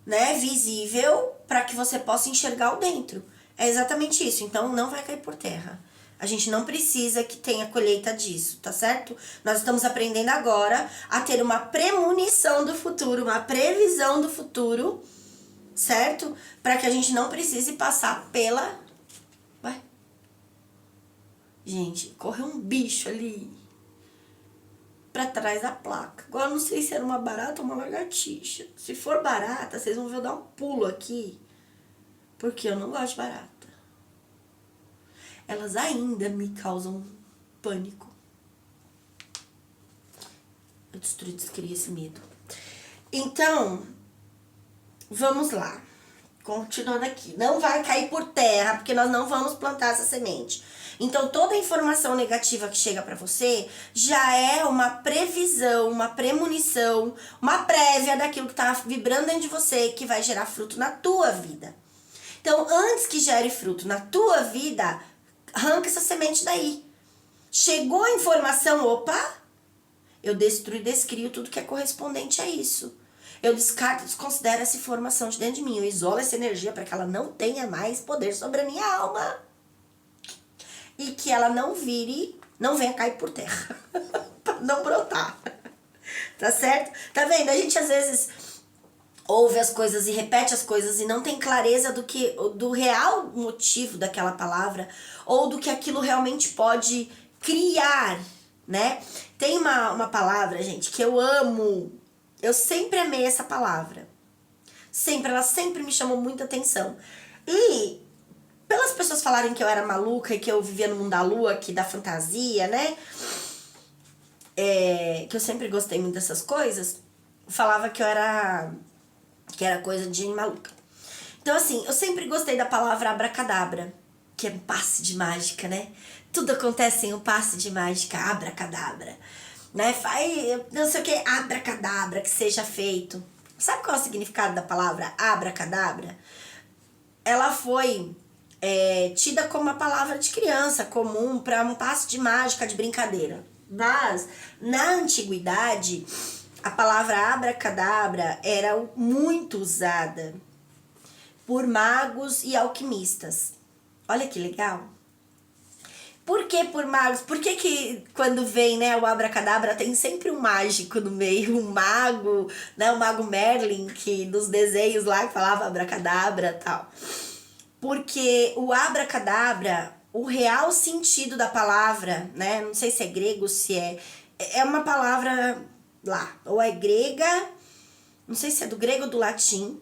né? Visível, para que você possa enxergar o dentro. É exatamente isso. Então, não vai cair por terra. A gente não precisa que tenha colheita disso, tá certo? Nós estamos aprendendo agora a ter uma premonição do futuro, uma previsão do futuro, certo? Para que a gente não precise passar pela... Vai. Gente, correu um bicho ali pra trás da placa. Agora eu não sei se era uma barata ou uma lagartixa. Se for barata, vocês vão ver eu dar um pulo aqui. Porque eu não gosto de barata. Elas ainda me causam pânico. Eu descrevi esse medo. Então, vamos lá. Continuando aqui. Não vai cair por terra, porque nós não vamos plantar essa semente. Então, toda a informação negativa que chega para você já é uma previsão, uma premonição, uma prévia daquilo que tá vibrando dentro de você, que vai gerar fruto na tua vida. Então, antes que gere fruto na tua vida, arranca essa semente daí. Chegou a informação, opa, eu destruo e descrio tudo que é correspondente a isso. Eu descarto e desconsidero essa informação de dentro de mim. Eu isolo essa energia para que ela não tenha mais poder sobre a minha alma. E que ela não venha cair por terra. Pra não brotar. Tá certo? Tá vendo? A gente às vezes ouve as coisas e repete as coisas e não tem clareza do real motivo daquela palavra ou do que aquilo realmente pode criar, né? Tem uma palavra, gente, que eu amo. Eu sempre amei essa palavra. Ela sempre me chamou muita atenção. E pelas pessoas falarem que eu era maluca e que eu vivia no mundo da lua, aqui da fantasia, né? Que eu sempre gostei muito dessas coisas, falava que era coisa de maluca. Então, assim, eu sempre gostei da palavra abracadabra, que é um passe de mágica, né? Tudo acontece em um passe de mágica, abracadabra, né? Faz, não sei o que, abracadabra, que seja feito. Sabe qual é o significado da palavra abracadabra? Ela foi tida como uma palavra de criança, comum, para um passe de mágica, de brincadeira. Mas, na antiguidade, a palavra abracadabra era muito usada por magos e alquimistas. Olha que legal. Por que por magos? Por que quando vem, né, o abracadabra tem sempre um mágico no meio, um mago, né, o mago Merlin, que nos desenhos lá que falava abracadabra e tal. Porque o abracadabra, o real sentido da palavra, né, não sei se é grego, se é uma palavra lá, ou é grega, não sei se é do grego ou do latim,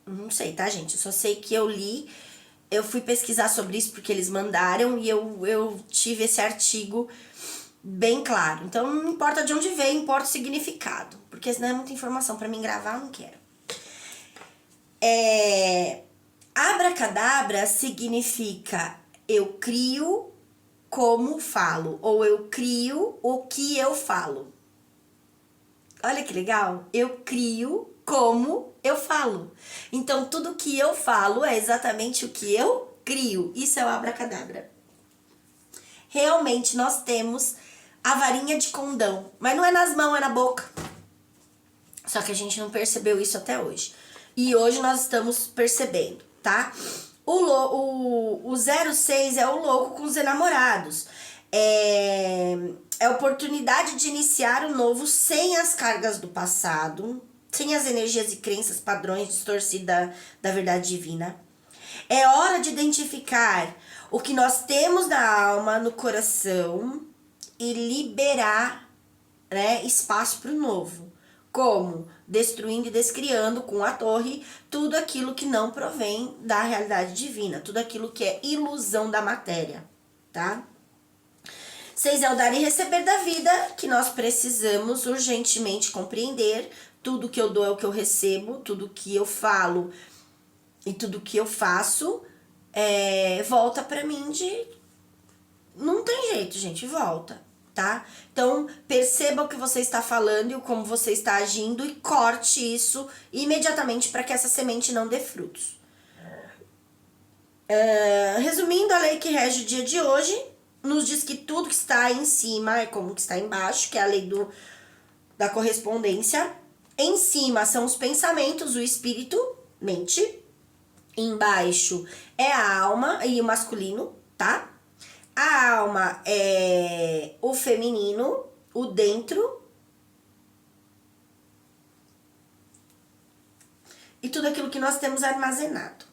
não sei, tá, gente? Eu só sei que eu li, eu fui pesquisar sobre isso porque eles mandaram e eu tive esse artigo bem claro. Então, não importa de onde veio, importa o significado. Porque senão é muita informação pra mim gravar, eu não quero. Abracadabra significa eu crio como falo, ou eu crio o que eu falo. Olha que legal, eu crio como eu falo. Então, tudo que eu falo é exatamente o que eu crio. Isso é o abracadabra. Realmente, nós temos a varinha de condão, mas não é nas mãos, é na boca. Só que a gente não percebeu isso até hoje. E hoje nós estamos percebendo, tá? O 06 é o louco com os enamorados. É a oportunidade de iniciar o novo sem as cargas do passado, sem as energias e crenças padrões distorcidas da verdade divina. É hora de identificar o que nós temos na alma, no coração e liberar, né, espaço para o novo. Como? Destruindo e descriando com a torre tudo aquilo que não provém da realidade divina, tudo aquilo que é ilusão da matéria, tá? 6 é o dar e receber da vida, que nós precisamos urgentemente compreender. Tudo que eu dou é o que eu recebo, tudo que eu falo e tudo que eu faço volta pra mim de... Não tem jeito, gente, volta, tá? Então, perceba o que você está falando e como você está agindo e corte isso imediatamente para que essa semente não dê frutos. Resumindo, a lei que rege o dia de hoje nos diz que tudo que está em cima é como que está embaixo, que é a lei da correspondência. Em cima são os pensamentos, o espírito, mente. Embaixo é a alma e o masculino, tá? A alma é o feminino, o dentro. E tudo aquilo que nós temos armazenado.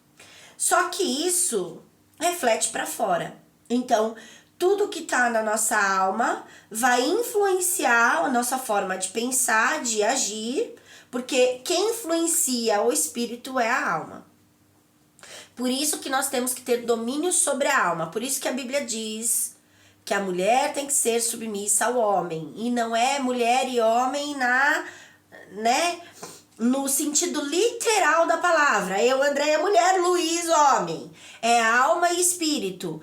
Só que isso reflete para fora. Então, tudo que tá na nossa alma vai influenciar a nossa forma de pensar, de agir, porque quem influencia o espírito é a alma. Por isso que nós temos que ter domínio sobre a alma. Por isso que a Bíblia diz que a mulher tem que ser submissa ao homem. E não é mulher e homem no sentido literal da palavra. Eu, Andréia, mulher, Luiz, homem. É alma e espírito.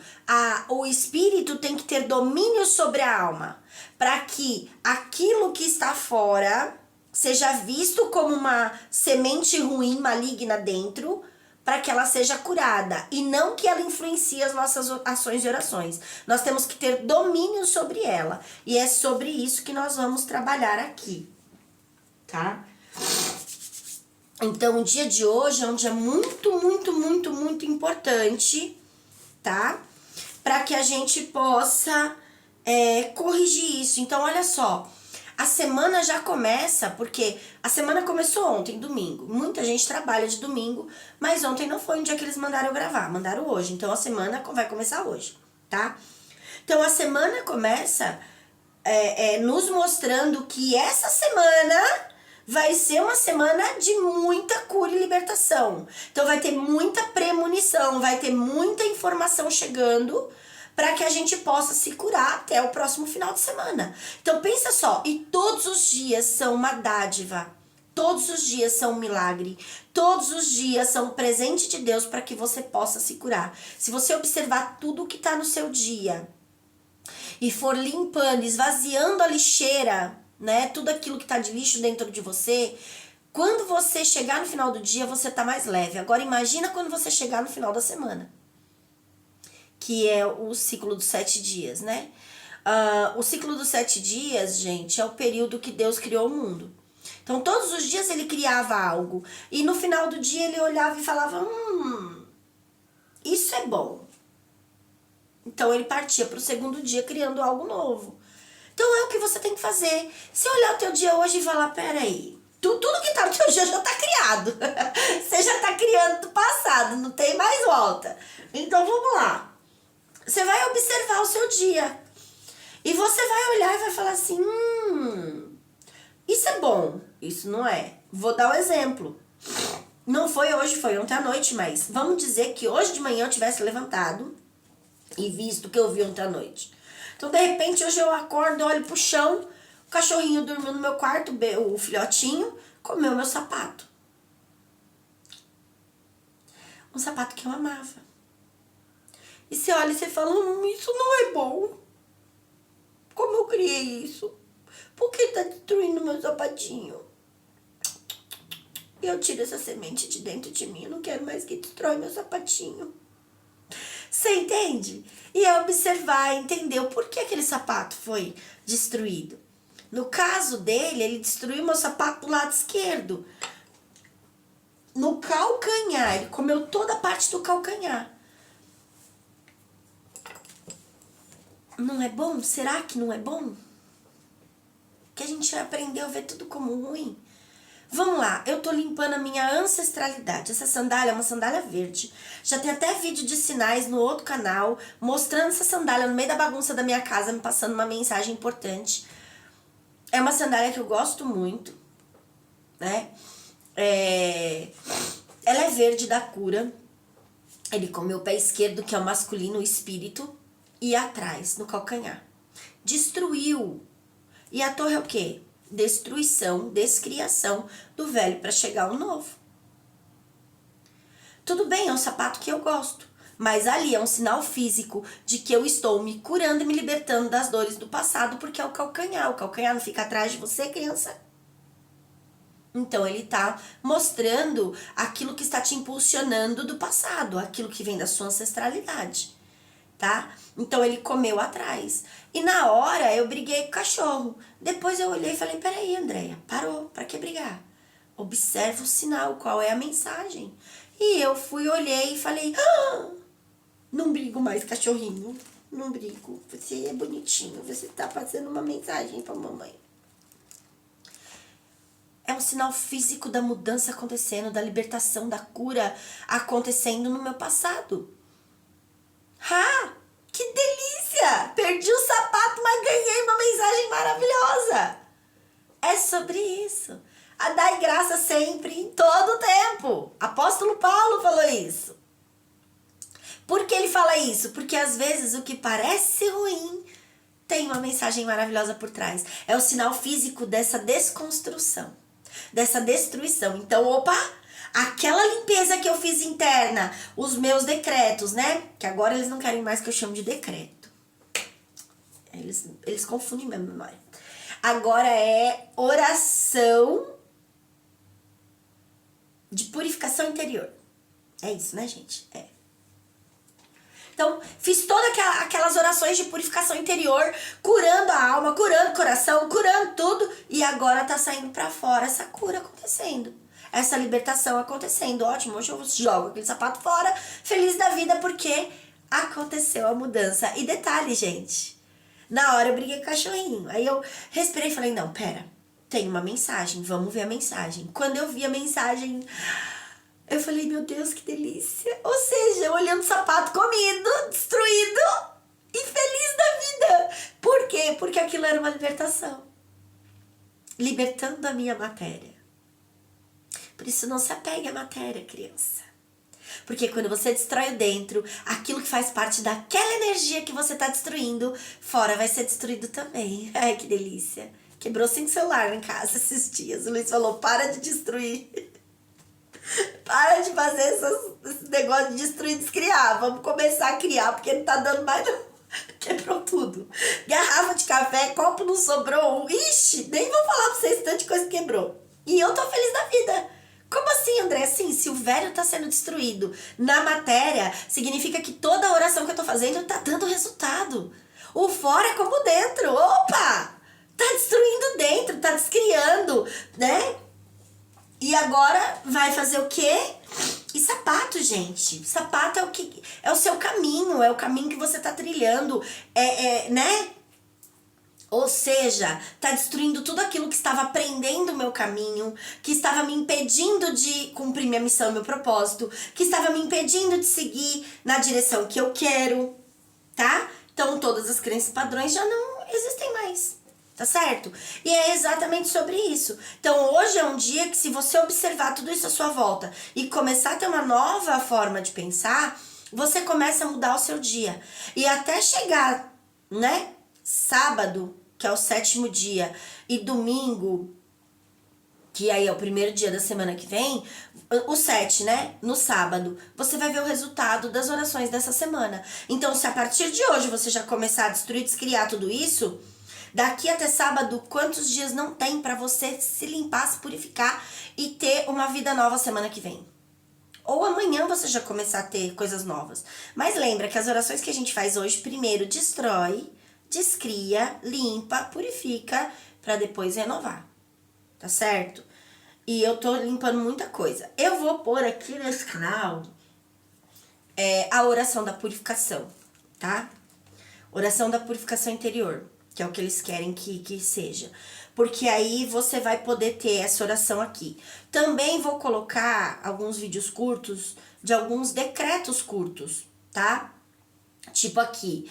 O espírito tem que ter domínio sobre a alma, para que aquilo que está fora seja visto como uma semente ruim, maligna dentro, para que ela seja curada, e não que ela influencie as nossas ações e orações. Nós temos que ter domínio sobre ela, e é sobre isso que nós vamos trabalhar aqui, tá? Então, o dia de hoje é um dia muito, muito, muito, muito importante, tá? Para que a gente possa corrigir isso. Então, olha só, a semana já começa, porque a semana começou ontem, domingo. Muita gente trabalha de domingo, mas ontem não foi um dia que eles mandaram eu gravar, mandaram hoje. Então, a semana vai começar hoje, tá? Então, a semana começa nos mostrando que essa semana vai ser uma semana de muita cura e libertação. liberação. Então vai ter muita premonição, vai ter muita informação chegando para que a gente possa se curar até o próximo final de semana. Então pensa só, e todos os dias são uma dádiva. Todos os dias são um milagre. Todos os dias são um presente de Deus para que você possa se curar. Se você observar tudo que está no seu dia e for limpando, esvaziando a lixeira, né? Tudo aquilo que está de lixo dentro de você, quando você chegar no final do dia, você tá mais leve. Agora imagina quando você chegar no final da semana, que é o ciclo dos 7 dias, né? O ciclo dos 7 dias, gente, é o período que Deus criou o mundo. Então, todos os dias ele criava algo. E no final do dia ele olhava e falava, isso é bom. Então, ele partia para o segundo dia criando algo novo. Então, é o que você tem que fazer. Se olhar o teu dia hoje e falar, peraí, tudo que tá no teu dia já tá criado. Você já tá criando do passado, não tem mais volta. Então, vamos lá. Você vai observar o seu dia. E você vai olhar e vai falar assim, isso é bom, isso não é. Vou dar um exemplo. Não foi hoje, foi ontem à noite, mas vamos dizer que hoje de manhã eu tivesse levantado e visto o que eu vi ontem à noite. Então, de repente, hoje eu acordo, olho pro chão, o cachorrinho dormiu no meu quarto, o filhotinho, comeu meu sapato. Um sapato que eu amava. E você olha e você fala, isso não é bom. Como eu criei isso? Por que tá destruindo meu sapatinho? E eu tiro essa semente de dentro de mim. Eu não quero mais que destrói meu sapatinho. Você entende? E é observar, entender o porquê aquele sapato foi destruído. No caso dele, ele destruiu meu sapato do lado esquerdo. No calcanhar. Ele comeu toda a parte do calcanhar. Não é bom? Será que não é bom? Que a gente aprendeu a ver tudo como ruim. Vamos lá, eu tô limpando a minha ancestralidade. Essa sandália é uma sandália verde. Já tem até vídeo de sinais no outro canal, mostrando essa sandália no meio da bagunça da minha casa, me passando uma mensagem importante. É uma sandália que eu gosto muito, né? Ela é verde da cura. Ele comeu o pé esquerdo, que é o masculino, o espírito, e atrás, no calcanhar. Destruiu. E a torre é o quê? Destruição, descriação do velho para chegar ao novo. Tudo bem, é um sapato que eu gosto, mas ali é um sinal físico de que eu estou me curando e me libertando das dores do passado, porque é o calcanhar. O calcanhar não fica atrás de você, criança? Então ele está mostrando aquilo que está te impulsionando do passado, aquilo que vem da sua ancestralidade, tá? Então ele comeu atrás. E na hora eu briguei com o cachorro. Depois eu olhei e falei, peraí, Andréia, parou, pra que brigar? Observa o sinal, qual é a mensagem. E eu fui, olhei e falei, não brigo mais, cachorrinho, não brigo. Você é bonitinho, você tá passando uma mensagem pra mamãe. É um sinal físico da mudança acontecendo, da libertação, da cura acontecendo no meu passado. Que delícia! Perdi o sapato, mas ganhei uma mensagem maravilhosa. É sobre isso. A dar graça sempre, em todo o tempo. Apóstolo Paulo falou isso. Por que ele fala isso? Porque às vezes o que parece ruim tem uma mensagem maravilhosa por trás. É o sinal físico dessa desconstrução, dessa destruição. Então, aquela limpeza que eu fiz interna, os meus decretos, né? Que agora eles não querem mais que eu chame de decreto. Eles confundem minha memória. Agora é oração de purificação interior. É isso, né, gente? É. Então, fiz todas aquelas orações de purificação interior, curando a alma, curando o coração, curando tudo. E agora tá saindo pra fora essa cura acontecendo. Essa libertação acontecendo. Ótimo, hoje eu jogo aquele sapato fora, feliz da vida, porque aconteceu a mudança. E detalhe, gente, na hora eu briguei com o cachorrinho. Aí eu respirei e falei, não, pera, tem uma mensagem, vamos ver a mensagem. Quando eu vi a mensagem, eu falei, meu Deus, que delícia. Ou seja, eu olhando o sapato comido, destruído e feliz da vida. Por quê? Porque aquilo era uma libertação. Libertando a minha matéria. Por isso não se apegue à matéria, criança. Porque quando você destrói o dentro, aquilo que faz parte daquela energia que você tá destruindo, fora vai ser destruído também. Ai, que delícia. Quebrou 5 celulares em casa esses dias. O Luiz falou, para de destruir. Para de fazer esse negócio de destruir e descriar. Vamos começar a criar, porque não tá dando mais não. Quebrou tudo. Garrafa de café, copo não sobrou. Ixi, nem vou falar pra vocês tanta coisa que quebrou. E eu tô feliz da vida. Como assim, André? Assim, se o velho tá sendo destruído na matéria, significa que toda a oração que eu tô fazendo tá dando resultado. O fora é como o dentro. Opa! Tá destruindo dentro, tá descriando, né? E agora vai fazer o quê? E sapato, gente. Sapato é o que é o seu caminho, é o caminho que você tá trilhando, né? Ou seja, tá destruindo tudo aquilo que estava prendendo o meu caminho, que estava me impedindo de cumprir minha missão, meu propósito, que estava me impedindo de seguir na direção que eu quero, tá? Então todas as crenças padrões já não existem mais. Tá certo? E é exatamente sobre isso. Então hoje é um dia que, se você observar tudo isso à sua volta e começar a ter uma nova forma de pensar, você começa a mudar o seu dia. E até chegar, né? Sábado, que é o 7º dia, e domingo, que aí é o primeiro dia da semana que vem, o 7, né? No sábado, você vai ver o resultado das orações dessa semana. Então, se a partir de hoje você já começar a destruir, descriar tudo isso, daqui até sábado, quantos dias não tem pra você se limpar, se purificar e ter uma vida nova semana que vem? Ou amanhã você já começar a ter coisas novas. Mas lembra que as orações que a gente faz hoje, primeiro destrói, descria, limpa, purifica, pra depois renovar. Tá certo? E eu tô limpando muita coisa. Eu vou pôr aqui nesse canal a oração da purificação, tá? Oração da purificação interior, que é o que eles querem que seja. Porque aí você vai poder ter essa oração aqui. Também vou colocar alguns vídeos curtos de alguns decretos curtos, tá? Tipo aqui,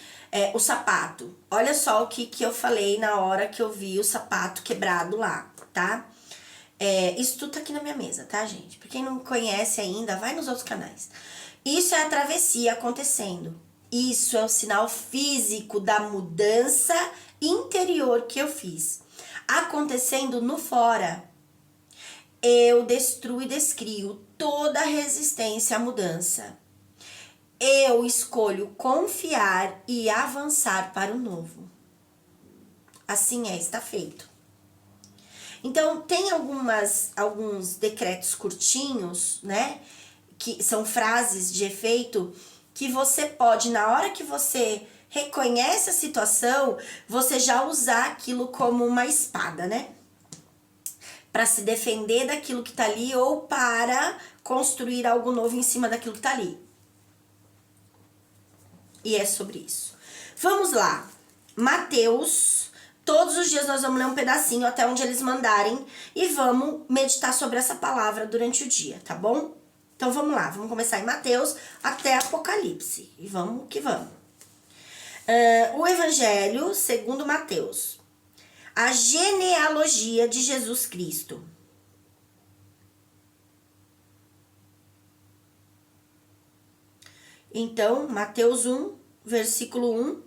o sapato. Olha só o que eu falei na hora que eu vi o sapato quebrado lá, tá? Isso tudo tá aqui na minha mesa, tá, gente? Pra quem não conhece ainda, vai nos outros canais. Isso é a travessia acontecendo. Isso é o sinal físico da mudança interior que eu fiz. Acontecendo no fora. Eu destruo e descrio toda a resistência à mudança. Eu escolho confiar e avançar para o novo. Assim está feito. Então, tem alguns decretos curtinhos, né? Que são frases de efeito que você pode, na hora que você reconhece a situação, você já usar aquilo como uma espada, né? Para se defender daquilo que tá ali ou para construir algo novo em cima daquilo que tá ali. E é sobre isso. Vamos lá. Mateus. Todos os dias nós vamos ler um pedacinho até onde eles mandarem e vamos meditar sobre essa palavra durante o dia, tá bom? Então vamos lá, vamos começar em Mateus até Apocalipse. E vamos que vamos. O Evangelho segundo Mateus. A genealogia de Jesus Cristo. Então, Mateus 1, versículo 1.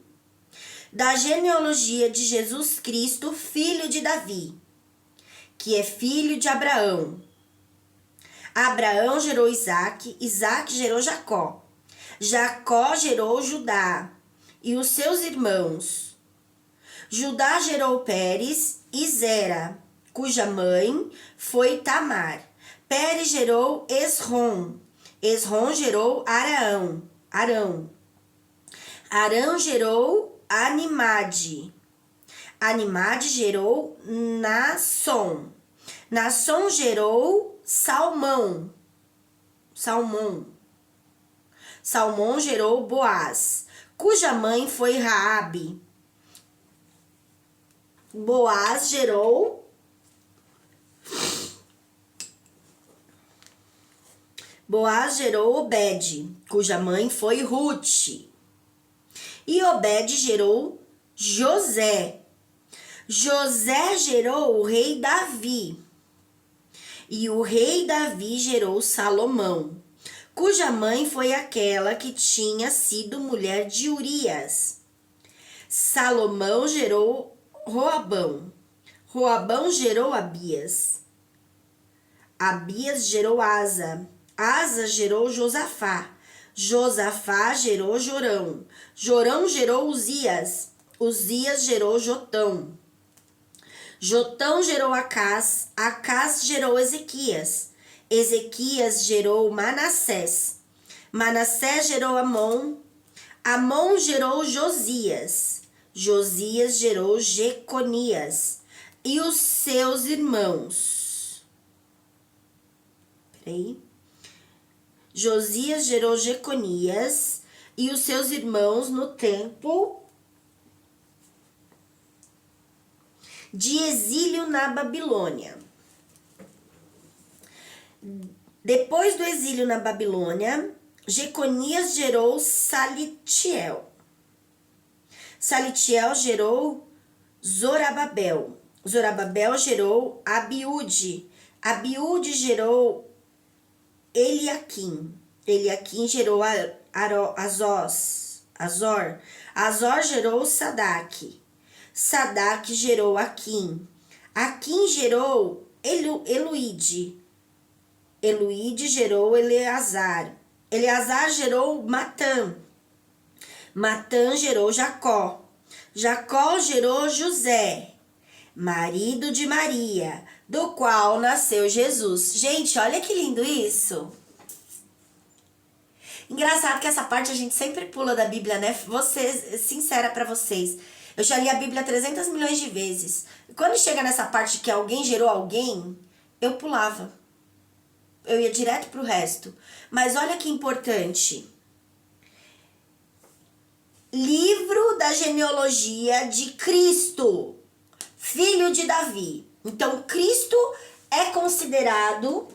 Da genealogia de Jesus Cristo, filho de Davi, que é filho de Abraão. Abraão gerou Isaque, Isaque gerou Jacó. Jacó gerou Judá e os seus irmãos. Judá gerou Pérez e Zera, cuja mãe foi Tamar. Pérez gerou Esrom. Esrom gerou Arão. Arão gerou Animade. Animade gerou Nasson. Nasson gerou Salmão. Salmão gerou Boaz, cuja mãe foi Raabe. Boaz gerou Obed, cuja mãe foi Ruth. E Obed gerou José. José gerou o rei Davi. E o rei Davi gerou Salomão, cuja mãe foi aquela que tinha sido mulher de Urias. Salomão gerou Roabão. Roabão gerou Abias. Abias gerou Asa. Asa gerou Josafá. Josafá gerou Jorão. Jorão gerou Uzias. Uzias gerou Jotão. Jotão gerou Acás. Acás gerou Ezequias. Ezequias gerou Manassés. Manassés gerou Amon. Amon gerou Josias. Josias gerou Jeconias e os seus irmãos. Peraí. Josias gerou Jeconias e os seus irmãos no tempo de exílio na Babilônia. Depois do exílio na Babilônia, Jeconias gerou Salitiel. Salitiel gerou Zorababel. Zorababel gerou Abiúde. Abiúde gerou Eliaquim. Eliaquim gerou Azor. Azor gerou Sadaque. Sadaque gerou Aquim. Aquim gerou Eluíde. Eluíde gerou Eleazar. Eleazar gerou Matã. Matã gerou Jacó. Jacó gerou José, marido de Maria, do qual nasceu Jesus. Gente, olha que lindo isso. Engraçado que essa parte a gente sempre pula da Bíblia, né? Vou ser sincera pra vocês. Eu já li a Bíblia 300 milhões de vezes. E quando chega nessa parte que alguém gerou alguém, eu pulava. Eu ia direto pro resto. Mas olha que importante. Livro da genealogia de Cristo, filho de Davi. Então, Cristo é considerado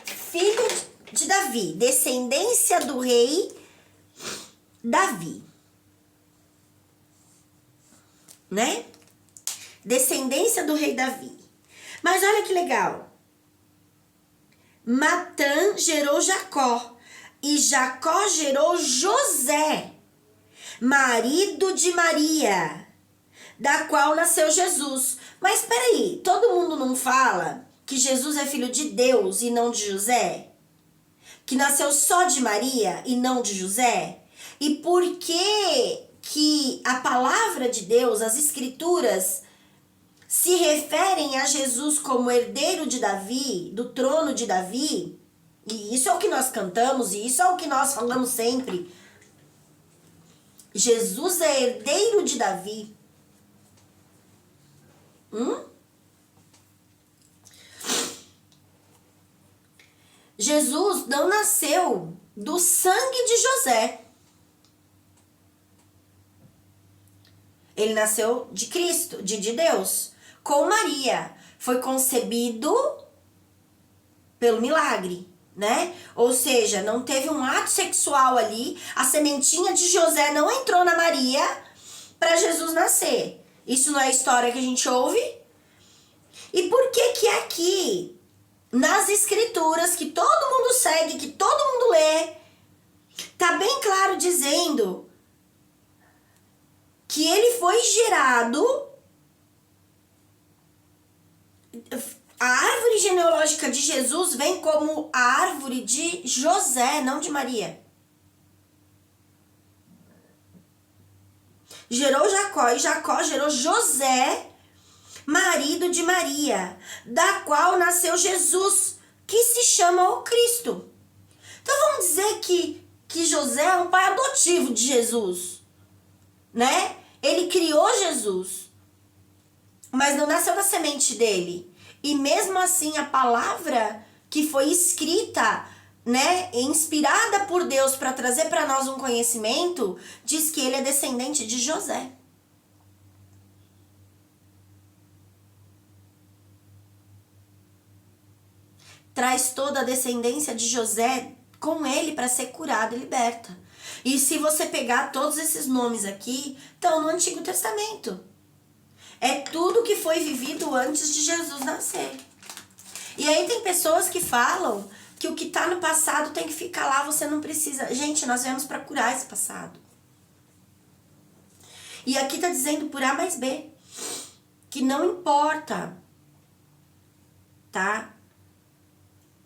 filho de Davi, descendência do rei Davi. Né? Descendência do rei Davi. Mas olha que legal. Matã gerou Jacó e Jacó gerou José, marido de Maria, da qual nasceu Jesus. Mas peraí, todo mundo não fala que Jesus é filho de Deus e não de José? Que nasceu só de Maria e não de José? E por que a palavra de Deus, as escrituras, se referem a Jesus como herdeiro de Davi, do trono de Davi? E isso é o que nós cantamos, e isso é o que nós falamos sempre. Jesus é herdeiro de Davi. Jesus não nasceu do sangue de José. Ele nasceu de Cristo, de Deus, com Maria. Foi concebido pelo milagre, né? Ou seja, não teve um ato sexual ali, a sementinha de José não entrou na Maria para Jesus nascer. Isso não é a história que a gente ouve? E por que aqui, nas escrituras, que todo mundo segue, que todo mundo lê, tá bem claro dizendo que ele foi gerado, a árvore genealógica de Jesus vem como a árvore de José, não de Maria. Gerou Jacó e Jacó gerou José, marido de Maria, da qual nasceu Jesus, que se chama o Cristo. Então vamos dizer que José é um pai adotivo de Jesus, né? Ele criou Jesus, mas não nasceu da semente dele. E mesmo assim a palavra que foi escrita, né, inspirada por Deus para trazer para nós um conhecimento, diz que ele é descendente de José. Traz toda a descendência de José com ele para ser curado e liberta. E se você pegar todos esses nomes aqui, estão no Antigo Testamento. É tudo que foi vivido antes de Jesus nascer. E aí tem pessoas que falam que o que tá no passado tem que ficar lá, você não precisa. Gente, nós viemos para curar esse passado. E aqui tá dizendo por A mais B, que não importa, tá?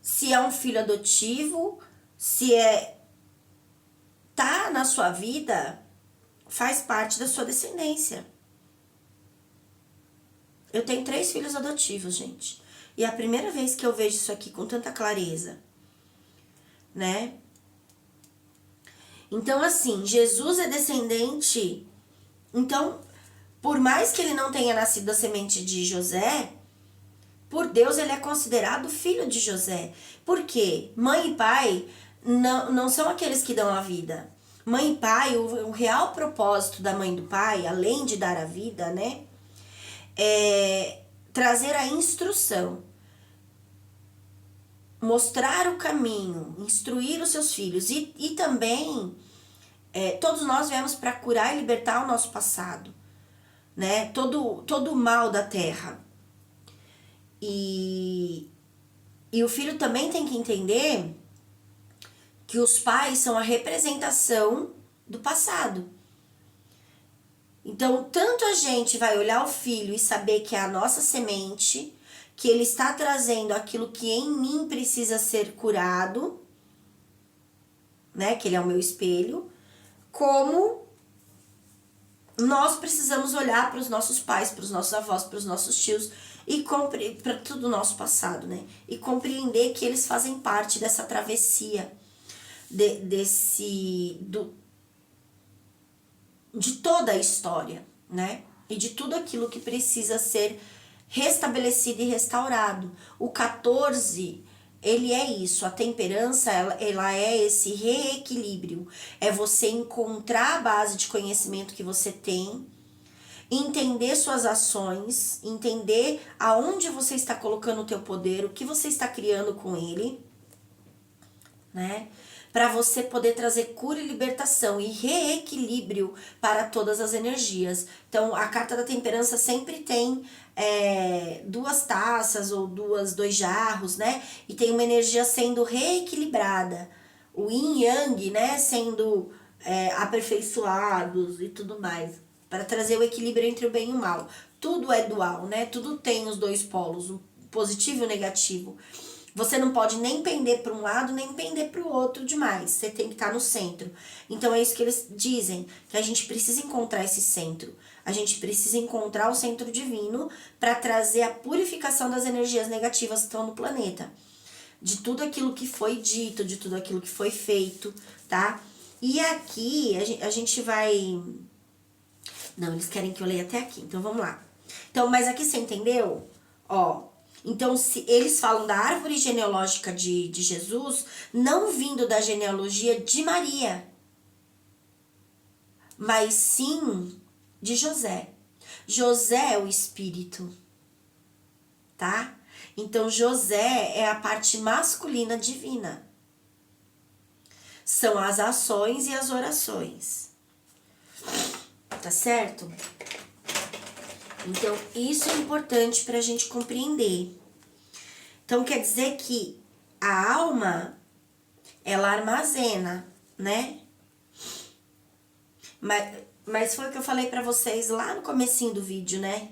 Se é um filho adotivo, se tá na sua vida, faz parte da sua descendência. Eu tenho 3 filhos adotivos, gente. E é a primeira vez que eu vejo isso aqui com tanta clareza, né? Então, assim, Jesus é descendente. Então, por mais que ele não tenha nascido da semente de José, por Deus ele é considerado filho de José. Por quê? Mãe e pai não são aqueles que dão a vida. Mãe e pai, o real propósito da mãe e do pai, além de dar a vida, né? É trazer a instrução. Mostrar o caminho, instruir os seus filhos. E também, todos nós viemos para curar e libertar o nosso passado, né? Todo o mal da terra. E o filho também tem que entender que os pais são a representação do passado. Então, tanto a gente vai olhar o filho e saber que é a nossa semente, que ele está trazendo aquilo que em mim precisa ser curado, né? Que ele é o meu espelho, como nós precisamos olhar para os nossos pais, para os nossos avós, para os nossos tios e para todo o nosso passado, né? E compreender que eles fazem parte dessa travessia, de toda a história, né? E de tudo aquilo que precisa ser restabelecido e restaurado. O 14, ele é isso, a temperança, ela é esse reequilíbrio, é você encontrar a base de conhecimento que você tem, entender suas ações, entender aonde você está colocando o teu poder, o que você está criando com ele, né? Para você poder trazer cura e libertação e reequilíbrio para todas as energias. Então, a carta da temperança sempre tem 2 taças ou 2 jarros, né? E tem uma energia sendo reequilibrada. O yin yang, né? Sendo aperfeiçoados e tudo mais. Para trazer o equilíbrio entre o bem e o mal. Tudo é dual, né? Tudo tem os 2 polos, o positivo e o negativo. Você não pode nem pender para um lado, nem pender para o outro demais. Você tem que estar no centro. Então é isso que eles dizem, que a gente precisa encontrar esse centro. A gente precisa encontrar o centro divino para trazer a purificação das energias negativas que estão no planeta. De tudo aquilo que foi dito, de tudo aquilo que foi feito, tá? E aqui a gente vai... Não, eles querem que eu leia até aqui, então vamos lá. Então, mas aqui você entendeu? Ó... Então, se eles falam da árvore genealógica de Jesus, não vindo da genealogia de Maria, mas sim de José. José é o espírito, tá? Então, José é a parte masculina divina. São as ações e as orações. Tá certo? Então, isso é importante para a gente compreender. Então, quer dizer que a alma, ela armazena, né? Mas foi o que eu falei para vocês lá no comecinho do vídeo, né?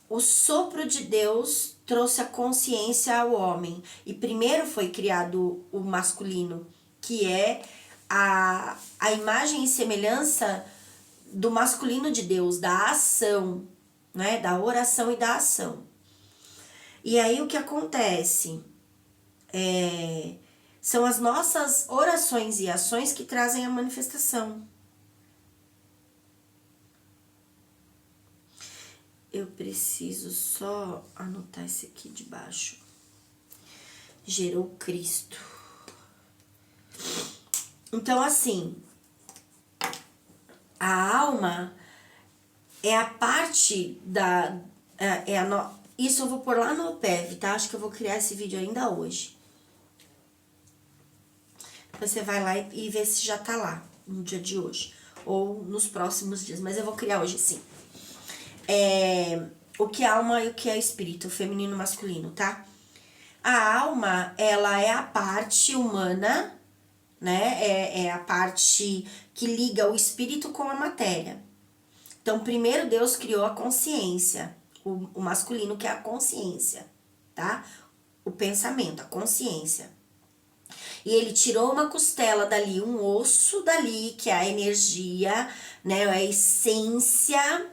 O sopro de Deus trouxe a consciência ao homem. E primeiro foi criado o masculino, que é a imagem e semelhança do masculino de Deus, da ação, né? Da oração e da ação. E aí o que acontece? São as nossas orações e ações que trazem a manifestação. Eu preciso só anotar esse aqui de baixo. Gerou Cristo. Então, assim... A alma é a parte da... Isso eu vou pôr lá no OPEV, tá? Acho que eu vou criar esse vídeo ainda hoje. Você vai lá e vê se já tá lá no dia de hoje. Ou nos próximos dias. Mas eu vou criar hoje sim. O que é alma e o que é espírito. Feminino e masculino, tá? A alma, ela é a parte humana, né? É a parte que liga o espírito com a matéria. Então, primeiro Deus criou a consciência, o masculino, que é a consciência, tá? O pensamento, a consciência. E ele tirou uma costela dali, um osso dali, que é a energia, né? A essência,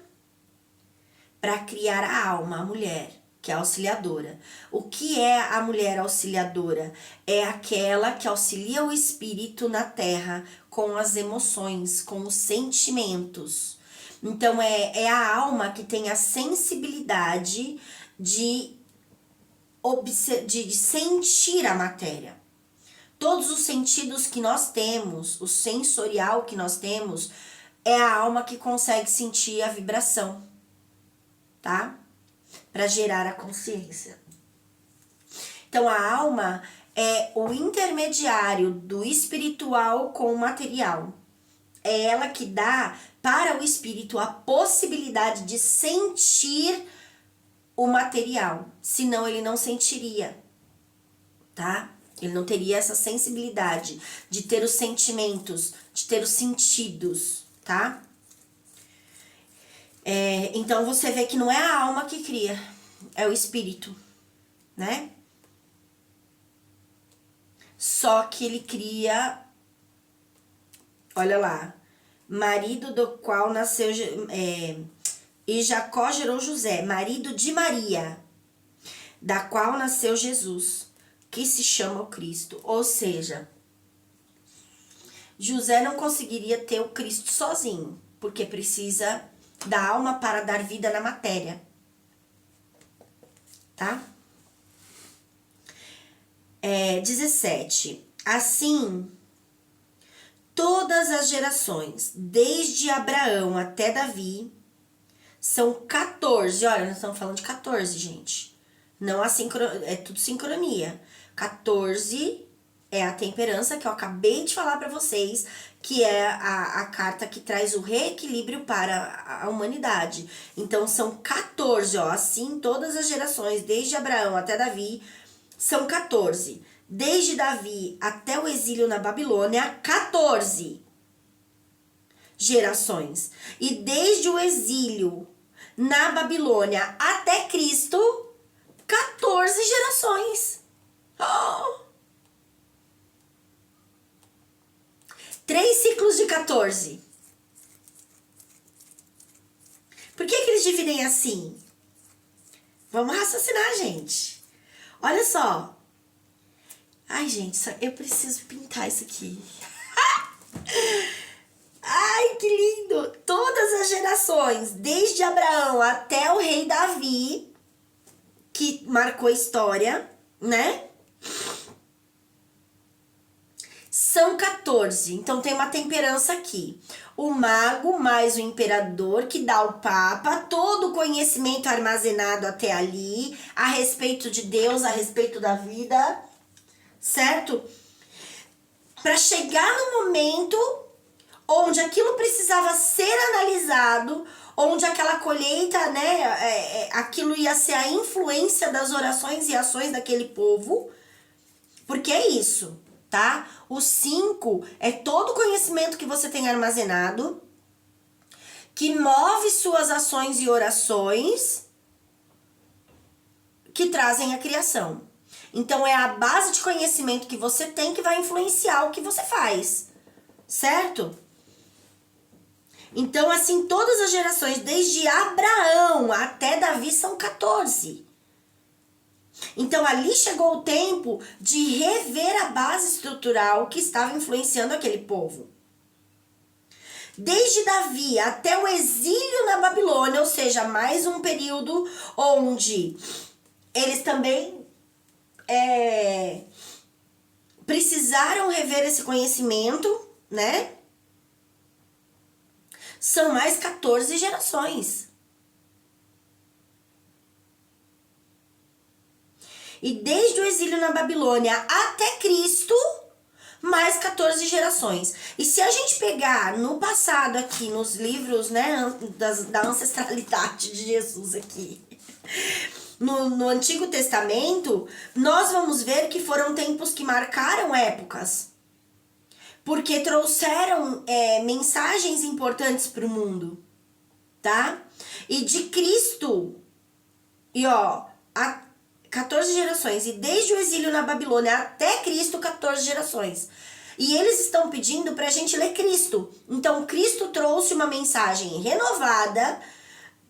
para criar a alma, a mulher, que é a auxiliadora. O que é a mulher auxiliadora? É aquela que auxilia o espírito na terra com as emoções, com os sentimentos. Então, é a alma que tem a sensibilidade de sentir a matéria. Todos os sentidos que nós temos, o sensorial que nós temos, é a alma que consegue sentir a vibração, tá? Para gerar a consciência. Então, a alma é o intermediário do espiritual com o material. É ela que dá para o espírito a possibilidade de sentir o material, senão ele não sentiria, tá? Ele não teria essa sensibilidade de ter os sentimentos, de ter os sentidos, tá? Então você vê que não é a alma que cria, é o espírito, né? Só que ele cria, olha lá, marido do qual nasceu, e Jacó gerou José, marido de Maria, da qual nasceu Jesus, que se chama o Cristo. Ou seja, José não conseguiria ter o Cristo sozinho, porque precisa da alma para dar vida na matéria, tá? 17. Assim, todas as gerações, desde Abraão até Davi, são 14. Olha, nós estamos falando de 14, gente. Não é tudo sincronia. 14 é a temperança que eu acabei de falar para vocês, que é a carta que traz o reequilíbrio para a humanidade. Então, são 14, ó. Assim, todas as gerações, desde Abraão até Davi, são 14. Desde Davi até o exílio na Babilônia, 14 gerações. E desde o exílio na Babilônia até Cristo, 14 gerações. Oh! 3 ciclos de 14. Por que eles dividem assim? Vamos raciocinar, gente. Olha só. Ai, gente, eu preciso pintar isso aqui. Ai, que lindo! Todas as gerações, desde Abraão até o rei Davi, que marcou a história, né? São 14. Então, tem uma temperança aqui. O mago mais o imperador, que dá ao papa todo o conhecimento armazenado até ali, a respeito de Deus, a respeito da vida, certo? Para chegar no momento onde aquilo precisava ser analisado, onde aquela colheita, né, aquilo ia ser a influência das orações e ações daquele povo, porque é isso, tá? O 5 é todo o conhecimento que você tem armazenado, que move suas ações e orações, que trazem a criação. Então, é a base de conhecimento que você tem que vai influenciar o que você faz, certo? Então, assim, todas as gerações, desde Abraão até Davi, são 14. Então, ali chegou o tempo de rever a base estrutural que estava influenciando aquele povo. Desde Davi até o exílio na Babilônia, ou seja, mais um período onde eles também precisaram rever esse conhecimento, né? São mais 14 gerações. E desde o exílio na Babilônia até Cristo, mais 14 gerações. E se a gente pegar no passado aqui, nos livros, né, da ancestralidade de Jesus aqui, no Antigo Testamento, nós vamos ver que foram tempos que marcaram épocas. Porque trouxeram mensagens importantes para o mundo, tá? E de Cristo, e ó, há 14 gerações, e desde o exílio na Babilônia até Cristo, 14 gerações. E eles estão pedindo pra gente ler Cristo. Então, Cristo trouxe uma mensagem renovada,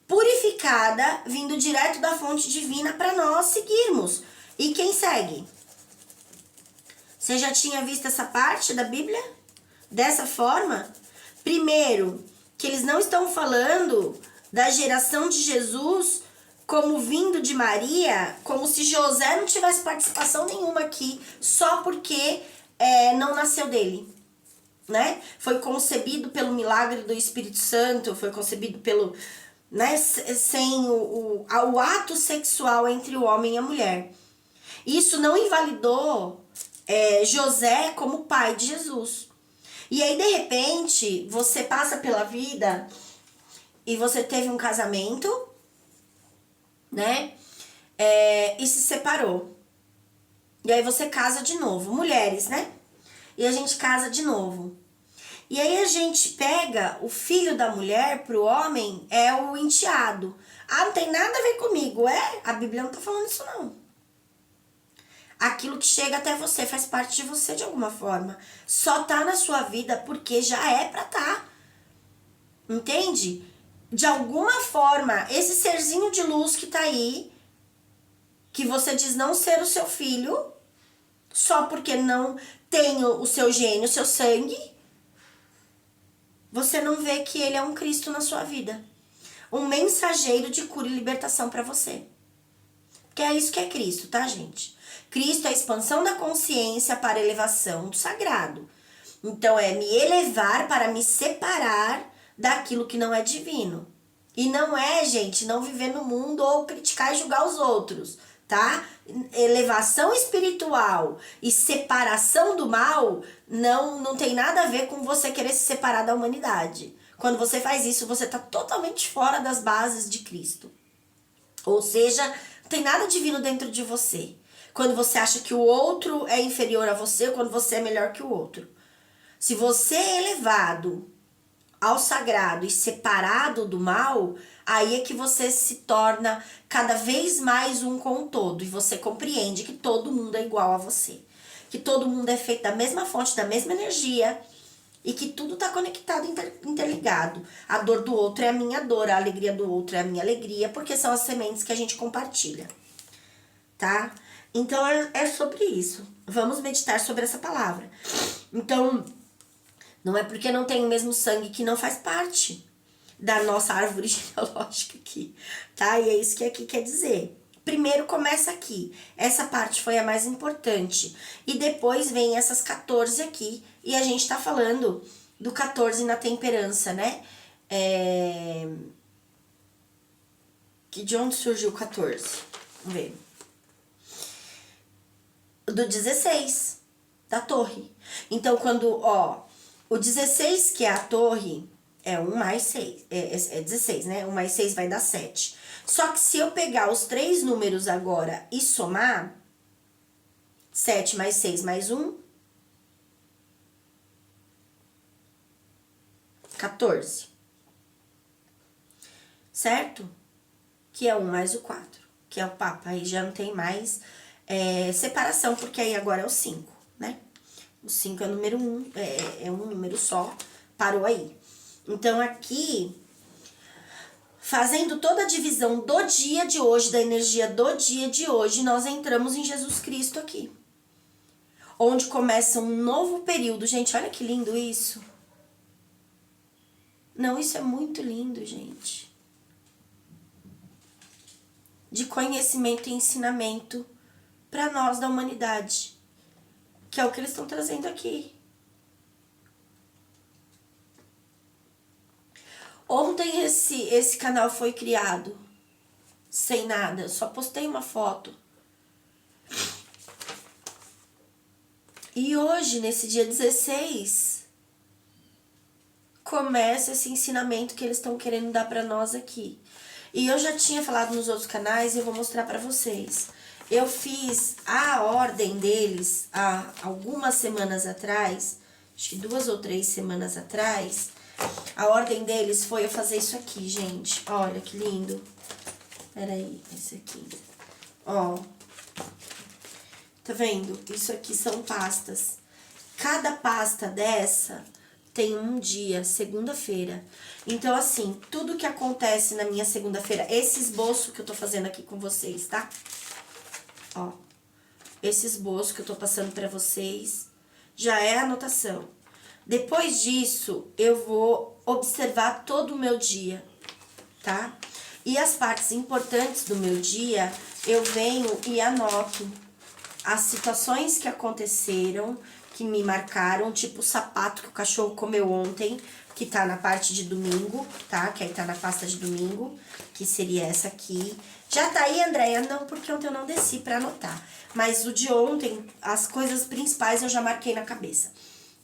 purificada, vindo direto da fonte divina para nós seguirmos. E quem segue? Você já tinha visto essa parte da Bíblia? Dessa forma? Primeiro, que eles não estão falando da geração de Jesus como vindo de Maria, como se José não tivesse participação nenhuma aqui, só porque não nasceu dele, né? Foi concebido pelo milagre do Espírito Santo, foi concebido pelo, né, sem o ato sexual entre o homem e a mulher. Isso não invalidou José como pai de Jesus. E aí, de repente, você passa pela vida e você teve um casamento, né? E se separou. E aí você casa de novo. Mulheres, né? E a gente casa de novo. E aí a gente pega o filho da mulher pro homem, é o enteado. Ah, não tem nada a ver comigo. A Bíblia não tá falando isso, não. Aquilo que chega até você faz parte de você de alguma forma. Só tá na sua vida porque já é pra tá. Entende? De alguma forma, esse serzinho de luz que tá aí, que você diz não ser o seu filho, só porque não tem o seu gênio, o seu sangue, você não vê que ele é um Cristo na sua vida. Um mensageiro de cura e libertação pra você. Que é isso que é Cristo, tá, gente? Cristo é a expansão da consciência para a elevação do sagrado. Então, é me elevar para me separar daquilo que não é divino. E não é, gente, não viver no mundo ou criticar e julgar os outros, tá? Elevação espiritual e separação do mal não tem nada a ver com você querer se separar da humanidade. Quando você faz isso, você está totalmente fora das bases de Cristo. Ou seja, não tem nada divino dentro de você. Quando você acha que o outro é inferior a você, ou quando você é melhor que o outro. Se você é elevado ao sagrado e separado do mal, aí é que você se torna cada vez mais um com o todo. E você compreende que todo mundo é igual a você. Que todo mundo é feito da mesma fonte, da mesma energia. E que tudo está conectado, interligado. A dor do outro é a minha dor, a alegria do outro é a minha alegria, porque são as sementes que a gente compartilha. Tá? Então, é sobre isso. Vamos meditar sobre essa palavra. Então, não é porque não tem o mesmo sangue que não faz parte da nossa árvore genealógica aqui, tá? E é isso que aqui quer dizer. Primeiro começa aqui. Essa parte foi a mais importante. E depois vem essas 14 aqui. E a gente tá falando do 14 na temperança, né? De onde surgiu o 14? Vamos ver. Do 16, da torre. Então, quando, o 16, que é a torre, é 1 mais 6, é 16, né? 1 mais 6 vai dar 7. Só que se eu pegar os 3 números agora e somar, 7 mais 6 mais 1, 14. Certo? Que é 1 mais o 4, que é o Papa. Aí já não tem mais separação, porque aí agora é o 5, né? O 5 é o número 1, é um número só, parou aí. Então, aqui, fazendo toda a divisão do dia de hoje, da energia do dia de hoje, nós entramos em Jesus Cristo aqui. Onde começa um novo período. Gente, olha que lindo isso. Não, isso é muito lindo, gente. De conhecimento e ensinamento para nós da humanidade. Que é o que eles estão trazendo aqui. Ontem esse canal foi criado sem nada, só postei uma foto. E hoje, nesse dia 16, começa esse ensinamento que eles estão querendo dar para nós aqui. E eu já tinha falado nos outros canais e eu vou mostrar pra vocês. Eu fiz a ordem deles há algumas semanas atrás, acho que 2 ou 3 semanas atrás. A ordem deles foi eu fazer isso aqui, gente. Olha que lindo. Peraí, esse aqui. Ó. Tá vendo? Isso aqui são pastas. Cada pasta dessa tem um dia, segunda-feira. Então, assim, tudo que acontece na minha segunda-feira, esse esboço que eu tô fazendo aqui com vocês, tá? Ó, esse esboço que eu tô passando pra vocês já é anotação. Depois disso, eu vou observar todo o meu dia, tá? E as partes importantes do meu dia, eu venho e anoto as situações que aconteceram, que me marcaram, tipo o sapato que o cachorro comeu ontem, que tá na parte de domingo, tá? Que aí tá na pasta de domingo, que seria essa aqui. Já tá aí, Andréia? Não, porque ontem eu não desci pra anotar. Mas o de ontem, as coisas principais eu já marquei na cabeça.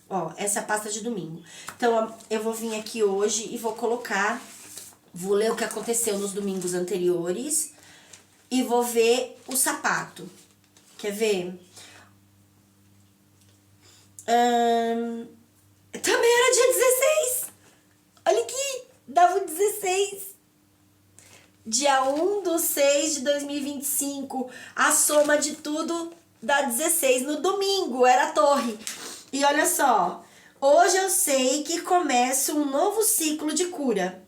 Ó, essa é a pasta de domingo. Então, eu vou vir aqui hoje e vou colocar, vou ler o que aconteceu nos domingos anteriores e vou ver o sapato. Quer ver? Também era dia 16. Olha aqui, dava o 16. Dia 1/6/2025. A soma de tudo dá 16. No domingo era a torre. E olha só, hoje eu sei que começa um novo ciclo de cura.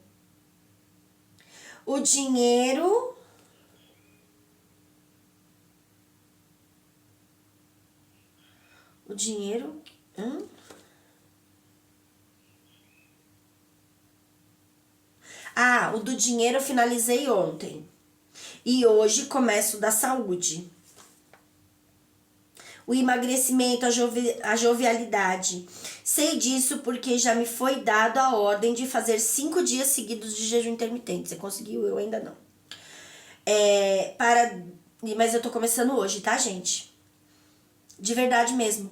O dinheiro... O dinheiro... Ah, o do dinheiro eu finalizei ontem. E hoje começa o da saúde. O emagrecimento, a jovialidade. Sei disso porque já me foi dado a ordem de fazer 5 dias seguidos de jejum intermitente. Você conseguiu? Eu ainda não. Mas eu tô começando hoje, tá, gente? De verdade mesmo.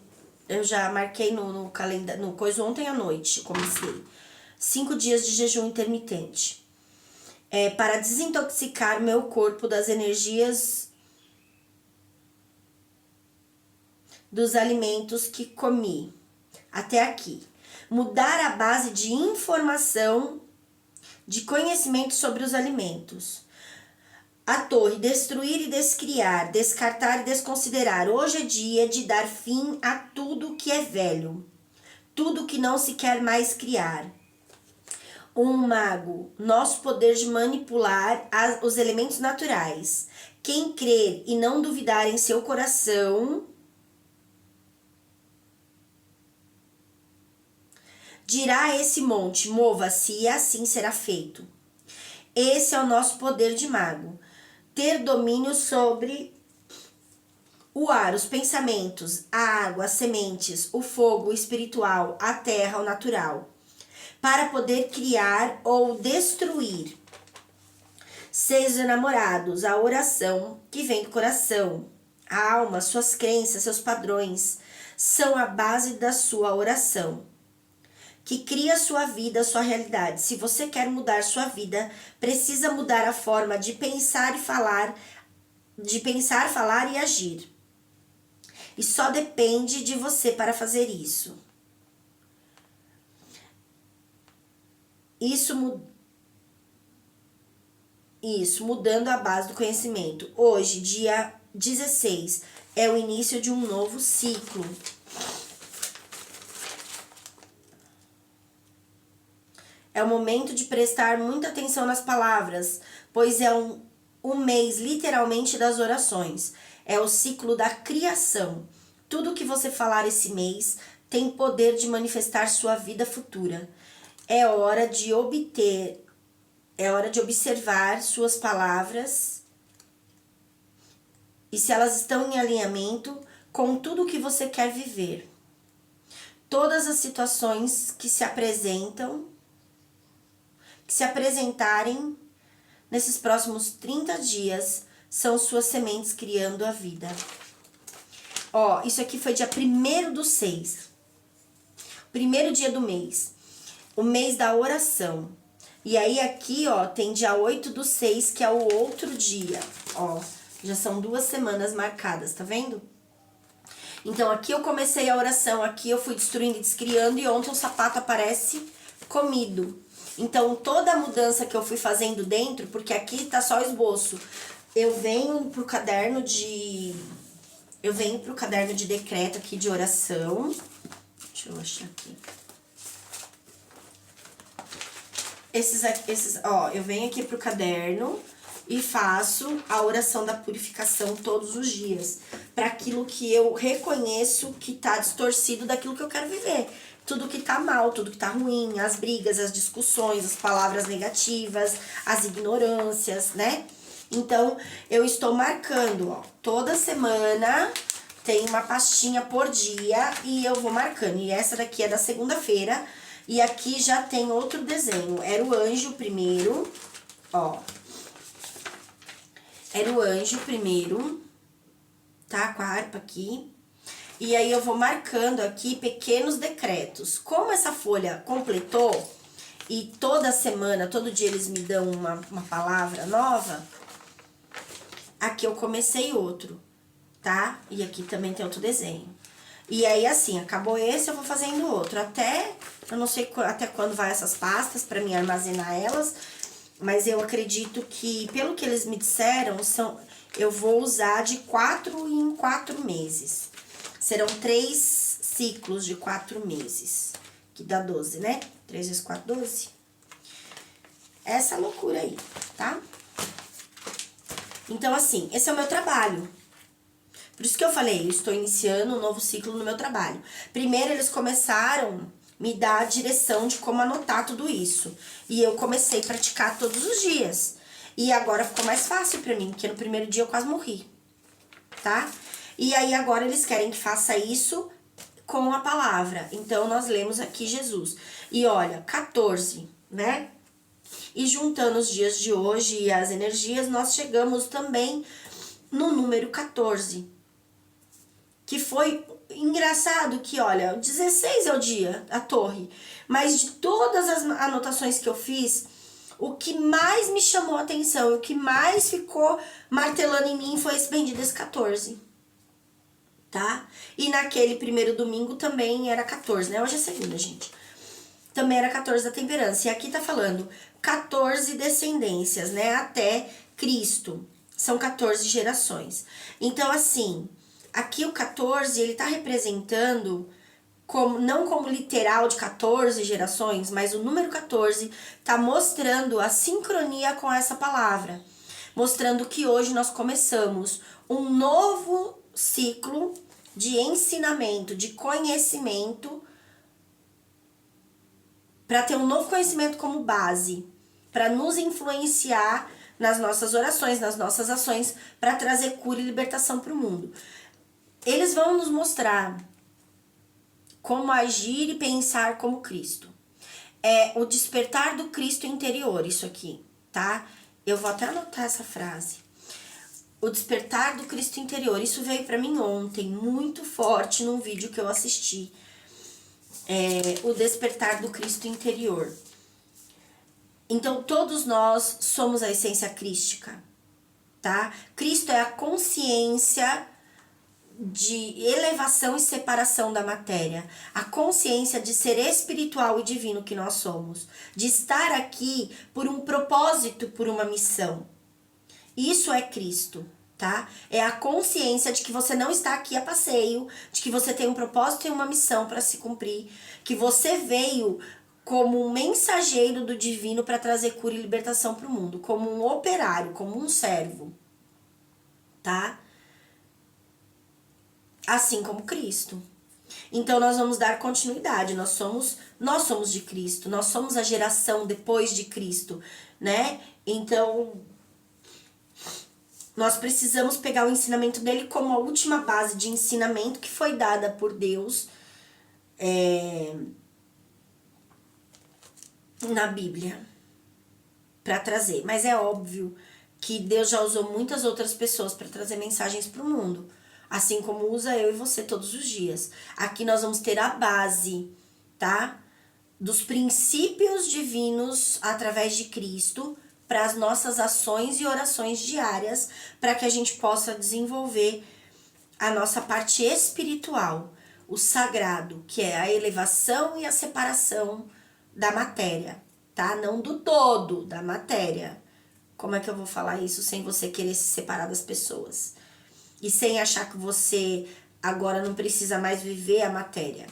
Eu já marquei no calendário, no coisa ontem à noite, comecei. 5 dias de jejum intermitente. Para desintoxicar meu corpo das energias dos alimentos que comi até aqui. Mudar a base de informação, de conhecimento sobre os alimentos. A torre, destruir e descriar, descartar e desconsiderar. Hoje é dia de dar fim a tudo que é velho, tudo que não se quer mais criar. Um mago, nosso poder de manipular os elementos naturais. Quem crer e não duvidar em seu coração dirá a esse monte, mova-se e assim será feito. Esse é o nosso poder de mago. Ter domínio sobre o ar, os pensamentos, a água, as sementes, o fogo, o espiritual, a terra, o natural. Para poder criar ou destruir. Seus enamorados, a oração que vem do coração. A alma, suas crenças, seus padrões são a base da sua oração, que cria sua vida, sua realidade. Se você quer mudar sua vida, precisa mudar a forma de pensar e falar, falar e agir. E só depende de você para fazer isso. Isso, mudando a base do conhecimento. Hoje, dia 16, é o início de um novo ciclo. É o momento de prestar muita atenção nas palavras, pois é um mês literalmente das orações. É o ciclo da criação. Tudo que você falar esse mês tem poder de manifestar sua vida futura. É hora de observar suas palavras e se elas estão em alinhamento com tudo que você quer viver. Todas as situações que se apresentarem nesses próximos 30 dias são suas sementes criando a vida. Ó, isso aqui foi dia 1/6. Primeiro dia do mês. O mês da oração. E aí aqui, ó, tem dia 8/6, que é o outro dia, ó. Já são 2 semanas marcadas, tá vendo? Então aqui eu comecei a oração, aqui eu fui destruindo e descriando, e ontem o sapato aparece comido. Então toda a mudança que eu fui fazendo dentro, porque aqui tá só o esboço, eu venho pro caderno de decreto aqui de oração. Deixa eu achar aqui. Ó, eu venho aqui pro caderno e faço a oração da purificação todos os dias, para aquilo que eu reconheço que tá distorcido daquilo que eu quero viver. Tudo que tá mal, tudo que tá ruim, as brigas, as discussões, as palavras negativas, as ignorâncias, né? Então, eu estou marcando, ó, toda semana tem uma pastinha por dia e eu vou marcando. E essa daqui é da segunda-feira. E aqui já tem outro desenho. Era o anjo primeiro, ó. Era o anjo primeiro, tá? Com a harpa aqui. E aí eu vou marcando aqui pequenos decretos. Como essa folha completou e toda semana, todo dia eles me dão uma palavra nova, aqui eu comecei outro, tá? E aqui também tem outro desenho. E aí, assim, acabou esse, eu vou fazendo outro. Eu não sei até quando vai essas pastas pra mim armazenar elas, mas eu acredito que, pelo que eles me disseram, eu vou usar de 4 em 4 meses. Serão 3 ciclos de 4 meses, que dá 12, né? 3 vezes 4, 12. Essa loucura aí, tá? Então, assim, esse é o meu trabalho. Por isso que eu falei, eu estou iniciando um novo ciclo no meu trabalho. Primeiro, eles começaram a me dar a direção de como anotar tudo isso. E eu comecei a praticar todos os dias. E agora ficou mais fácil pra mim, porque no primeiro dia eu quase morri, tá? E aí agora eles querem que faça isso com a palavra. Então, nós lemos aqui Jesus. E olha, 14, né? E juntando os dias de hoje e as energias, nós chegamos também no número 14. Que foi engraçado que, olha, 16 é o dia, a torre. Mas de todas as anotações que eu fiz, o que mais me chamou a atenção, o que mais ficou martelando em mim foi esse 14. Tá? E naquele primeiro domingo também era 14, né? Hoje é segunda, gente. Também era 14 da temperança. E aqui tá falando 14 descendências, né? Até Cristo. São 14 gerações. Então, assim, aqui o 14, ele tá representando, não como literal de 14 gerações, mas o número 14 tá mostrando a sincronia com essa palavra. Mostrando que hoje nós começamos um novo ciclo de ensinamento, de conhecimento, para ter um novo conhecimento como base, para nos influenciar nas nossas orações, nas nossas ações, para trazer cura e libertação para o mundo. Eles vão nos mostrar como agir e pensar como Cristo. É o despertar do Cristo interior, isso aqui, tá? Eu vou até anotar essa frase. O despertar do Cristo interior. Isso veio pra mim ontem, muito forte, num vídeo que eu assisti. O despertar do Cristo interior. Então, todos nós somos a essência crística, tá? Cristo é a consciência de elevação e separação da matéria. A consciência de ser espiritual e divino que nós somos. De estar aqui por um propósito, por uma missão. Isso é Cristo, tá? É a consciência de que você não está aqui a passeio, de que você tem um propósito e uma missão para se cumprir, que você veio como um mensageiro do divino para trazer cura e libertação para o mundo, como um operário, como um servo, tá? Assim como Cristo. Então nós vamos dar continuidade, nós somos de Cristo, nós somos a geração depois de Cristo, né? Então nós precisamos pegar o ensinamento dele como a última base de ensinamento que foi dada por Deus na Bíblia para trazer. Mas é óbvio que Deus já usou muitas outras pessoas para trazer mensagens para o mundo, assim como usa eu e você todos os dias. Aqui nós vamos ter a base, tá? dos princípios divinos através de Cristo para as nossas ações e orações diárias, para que a gente possa desenvolver a nossa parte espiritual, o sagrado, que é a elevação e a separação da matéria, tá? Não do todo, da matéria. Como é que eu vou falar isso sem você querer se separar das pessoas? E sem achar que você agora não precisa mais viver a matéria.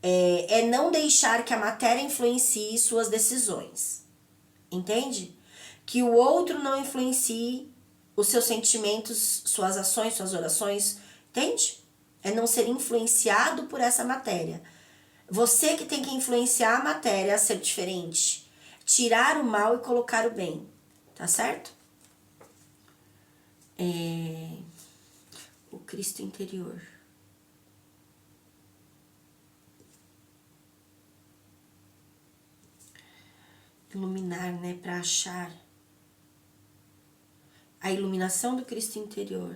É não deixar que a matéria influencie suas decisões. Entende? Que o outro não influencie os seus sentimentos, suas ações, suas orações. Entende? É não ser influenciado por essa matéria. Você que tem que influenciar a matéria a ser diferente. Tirar o mal e colocar o bem. Tá certo? O Cristo interior. Iluminar, né? Para achar a iluminação do Cristo interior.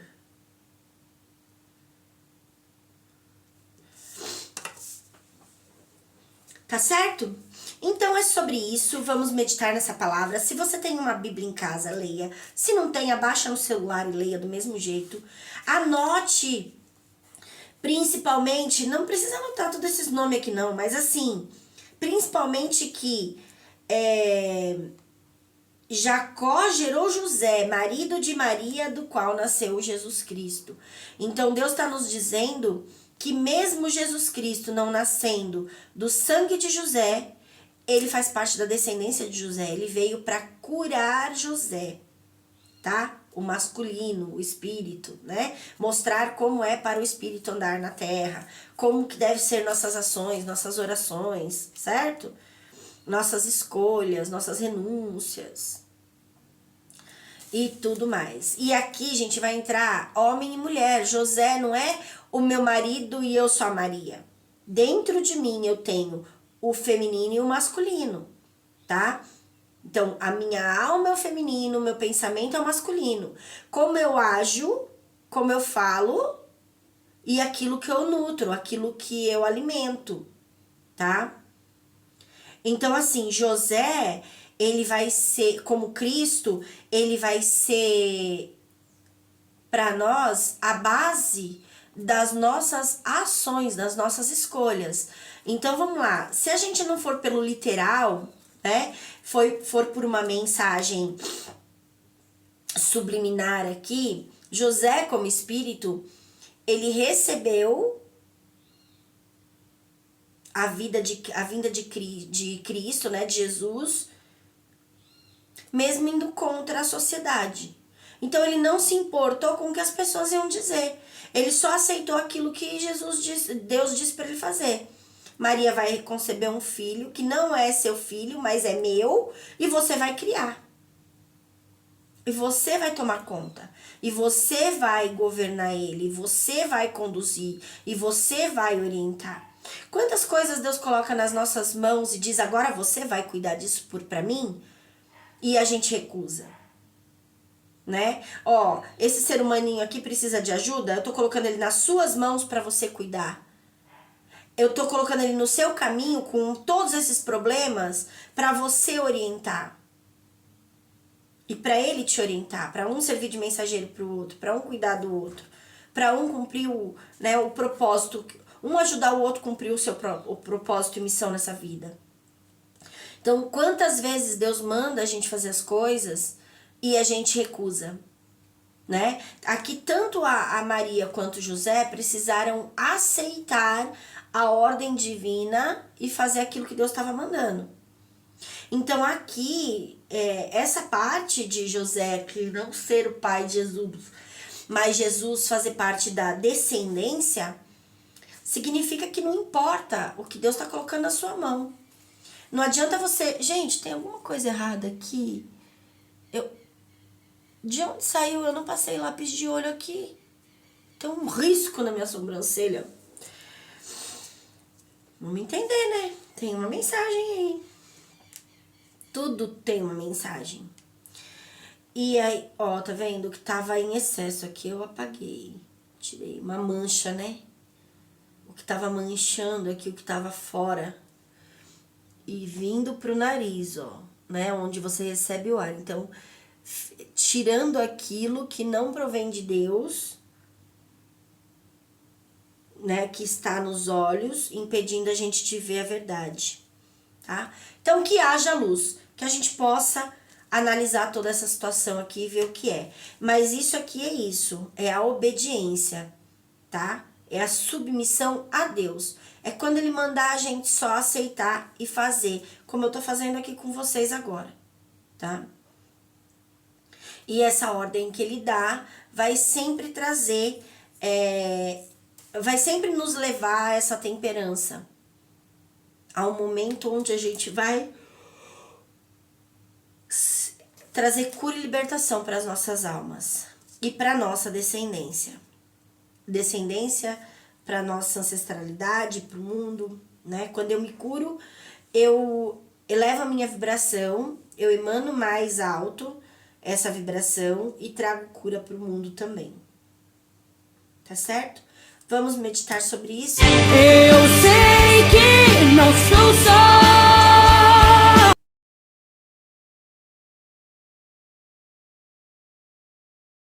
Tá certo? Então é sobre isso, vamos meditar nessa palavra. Se você tem uma Bíblia em casa, leia. Se não tem, abaixa no celular e leia do mesmo jeito. Anote, principalmente, não precisa anotar todos esses nomes aqui não, mas assim, principalmente que Jacó gerou José, marido de Maria, do qual nasceu Jesus Cristo. Então Deus está nos dizendo que mesmo Jesus Cristo não nascendo do sangue de José, ele faz parte da descendência de José. Ele veio para curar José, tá? O masculino, o espírito, né? Mostrar como é para o espírito andar na terra, como que deve ser nossas ações, nossas orações, certo? Nossas escolhas, nossas renúncias e tudo mais. E aqui, gente, vai entrar homem e mulher. José não é o meu marido e eu sou a Maria. Dentro de mim eu tenho o feminino e o masculino, tá? Então, a minha alma é o feminino, o meu pensamento é o masculino. Como eu ajo, como eu falo e aquilo que eu nutro, aquilo que eu alimento, tá? Então, assim, José, ele vai ser, como Cristo, ele vai ser para nós a base das nossas ações, das nossas escolhas. Então, vamos lá. Se a gente não for pelo literal, né, for por uma mensagem subliminar aqui, José, como espírito, ele recebeu a vinda de Cristo, né, de Jesus, mesmo indo contra a sociedade. Então ele não se importou com o que as pessoas iam dizer. Ele só aceitou aquilo que Deus disse para ele fazer. Maria vai conceber um filho que não é seu filho, mas é meu, e você vai criar. E você vai tomar conta. E você vai governar ele, e você vai conduzir, e você vai orientar. Quantas coisas Deus coloca nas nossas mãos e diz, agora você vai cuidar disso pra mim? E a gente recusa, né? Ó, esse ser humaninho aqui precisa de ajuda, eu tô colocando ele nas suas mãos pra você cuidar. Eu tô colocando ele no seu caminho com todos esses problemas pra você orientar. E pra ele te orientar, pra um servir de mensageiro pro outro, pra um cuidar do outro, pra um cumprir o propósito, um ajudar o outro a cumprir o propósito e missão nessa vida. Então, quantas vezes Deus manda a gente fazer as coisas e a gente recusa, né? Aqui, tanto a Maria quanto José precisaram aceitar a ordem divina e fazer aquilo que Deus estava mandando. Então, aqui, essa parte de José, que não ser o pai de Jesus, mas Jesus fazer parte da descendência, significa que não importa o que Deus está colocando na sua mão. Não adianta você... Gente, tem alguma coisa errada aqui? De onde saiu? Eu não passei lápis de olho aqui. Tem um risco na minha sobrancelha. Vamos entender, né? Tem uma mensagem aí. Tudo tem uma mensagem. E aí, ó, tá vendo? O que tava em excesso aqui eu apaguei. Tirei uma mancha, né? O que tava manchando aqui, o que tava fora. e vindo pro nariz, ó, né? Onde você recebe o ar. Então, tirando aquilo que não provém de Deus, né? Que está nos olhos, impedindo a gente de ver a verdade, tá? Então, que haja luz, que a gente possa analisar toda essa situação aqui e ver o que é. Mas isso aqui é isso, é a obediência, tá? É a submissão a Deus. É quando ele mandar a gente só aceitar e fazer, como eu tô fazendo aqui com vocês agora, tá? E essa ordem que ele dá vai sempre trazer, vai sempre nos levar a essa temperança, ao momento onde a gente vai trazer cura e libertação para as nossas almas e para nossa descendência. Descendência para nossa ancestralidade, para o mundo, né? Quando eu me curo, eu elevo a minha vibração, eu emano mais alto essa vibração e trago cura para o mundo também. Tá certo? Vamos meditar sobre isso? Eu